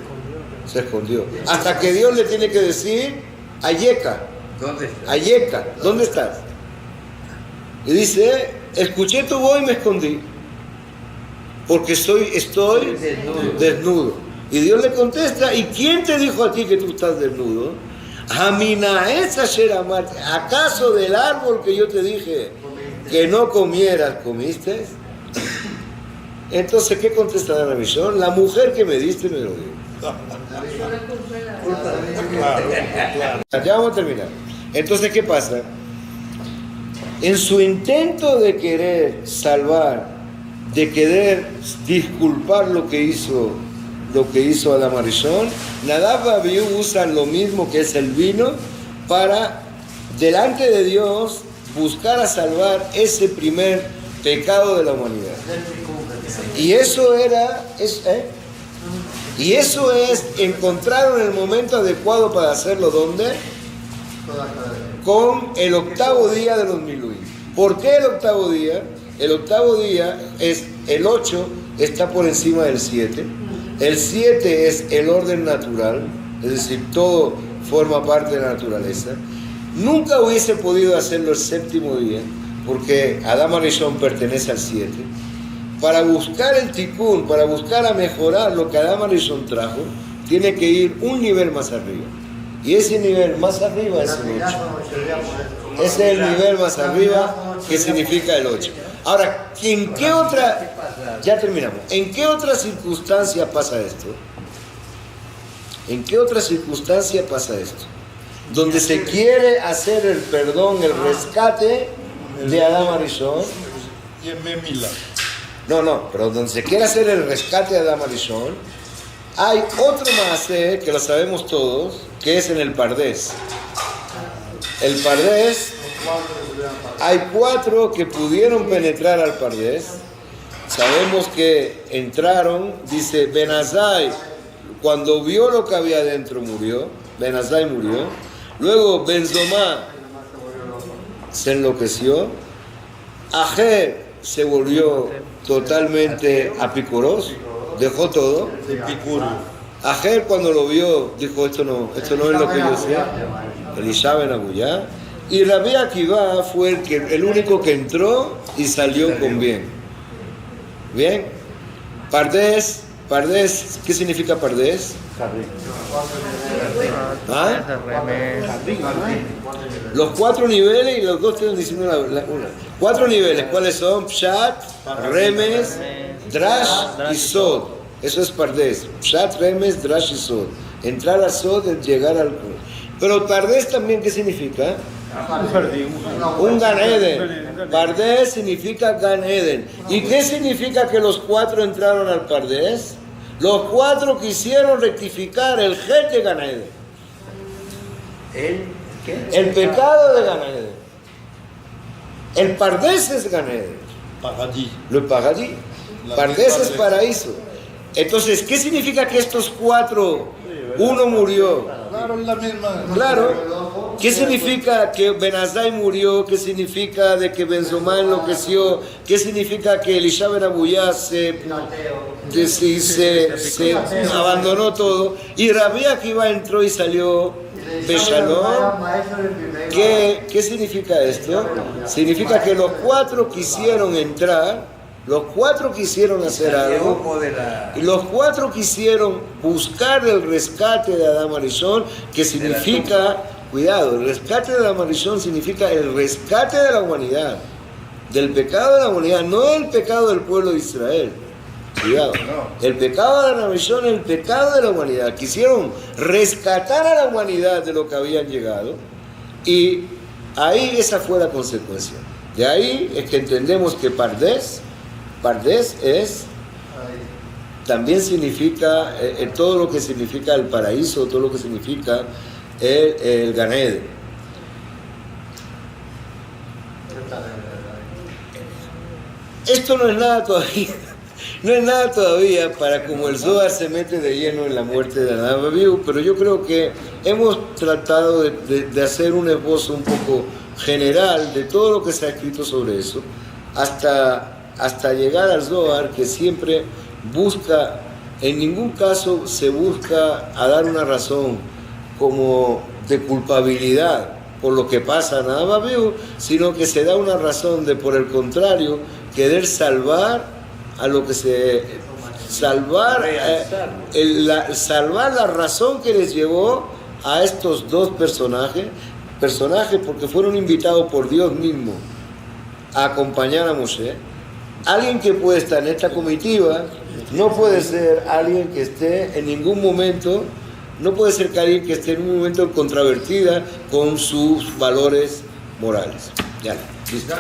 Se escondió. Hasta que Dios le tiene que decir, Ayeka. Ayeka, ¿dónde estás? Y dice, escuché tu voz y me escondí. Porque estoy desnudo. Y Dios le contesta, ¿y quién te dijo a ti que tú estás desnudo? ¿Acaso del árbol que yo te dije que no comieras, comiste? Entonces, ¿qué contesta Adán Arishon? La mujer que me diste me lo dio. Ya vamos a terminar. Entonces, ¿qué pasa? En su intento de querer salvar, de querer disculpar lo que hizo Adán Arishon, Nadab y Abiú usan lo mismo que es el vino para, delante de Dios, buscar a salvar ese primer pecado de la humanidad. Y eso es, encontraron el momento adecuado para hacerlo, ¿dónde? Con el octavo día de los Miluim. ¿Por qué el octavo día? El octavo día es el 8, está por encima del 7. El 7 es el orden natural, es decir, todo forma parte de la naturaleza. Nunca hubiese podido hacerlo el séptimo día, porque Adán Arishon pertenece al 7. Para buscar el tikkun, para buscar a mejorar lo que Adán Arishon trajo, tiene que ir un nivel más arriba. Y ese nivel más arriba es el 8. Ese es el nivel más arriba que significa el 8. Ahora, ¿en qué otra? Ya terminamos. ¿En qué otra circunstancia pasa esto? ¿En qué otra circunstancia pasa esto? Donde se quiere hacer el perdón, el rescate de Adán Arishon. Pero donde se quiere hacer el rescate de Adán Arishon, hay otro maaseh que lo sabemos todos, que es en el Pardés. El Pardés, hay 4 que pudieron penetrar al Pardés. Sabemos que entraron, dice Ben-Azai, cuando vio lo que había adentro murió. Ben-Azai murió. Luego Ben-Zomá se enloqueció. Ajer se volvió totalmente apicuroso, dejó todo. Ajer cuando lo vio dijo, esto no es lo que yo sé. Elisha ben Abuyá. Y Rabbi Akiva fue el único que entró y salió con bien. Bien. Pardés, ¿qué significa Pardés? ¿Ah? Los 4 niveles y los 2 tienen diciendo una. 4 niveles, ¿cuáles son? Pshat, Remes, Drash y Sod. Eso es Pardés. Pshat, Remes, Drash y Sod. Entrar al Sod es llegar al... Pero Pardés también, ¿qué significa? Un Gan Eden. Pardés significa Gan Eden. ¿Y qué significa que los 4 entraron al Pardés? Los 4 quisieron rectificar el Jet de Gan Eden. El pecado de Gan Eden. El Pardés es Gan Eden. Lo Pagadí. Pardés es paraíso. Entonces, ¿qué significa que estos 4, uno murió? Claro, es la misma. Claro, ¿Qué significa que Benazai murió? ¿Qué significa de que Benzomá enloqueció? ¿Qué significa que Elisha Ben Abuyá se abandonó todo? Y Rabbi Akiva entró y salió Beshalom. ¿Qué significa esto? Significa que los cuatro quisieron entrar. Los cuatro quisieron hacer algo y los cuatro quisieron buscar el rescate de Adam Arishon, que significa, cuidado, el rescate de Adam Arishon significa el rescate de la humanidad, del pecado de la humanidad, no el pecado del pueblo de Israel. Cuidado, el pecado de Adam Arishon es el pecado de la humanidad. Quisieron rescatar a la humanidad de lo que habían llegado y ahí esa fue la consecuencia. De ahí es que entendemos que Pardes es, también significa todo lo que significa el paraíso, todo lo que significa el Gan Eden. Esto no es nada todavía, no es nada todavía para como el Zohar se mete de lleno en la muerte de Adam Avihu, pero yo creo que hemos tratado de hacer un esbozo un poco general de todo lo que se ha escrito sobre eso, hasta llegar al Zohar, que siempre busca, en ningún caso se busca a dar una razón como de culpabilidad por lo que pasa en Adam Avihu, sino que se da una razón de, por el contrario, querer salvar a lo que salvar la razón que les llevó a estos dos personajes porque fueron invitados por Dios mismo a acompañar a Moshe. Alguien que puede estar en esta comitiva no puede ser alguien que esté en ningún momento, no puede ser alguien que esté en un momento contravertida con sus valores morales. Ya. ¿Listo?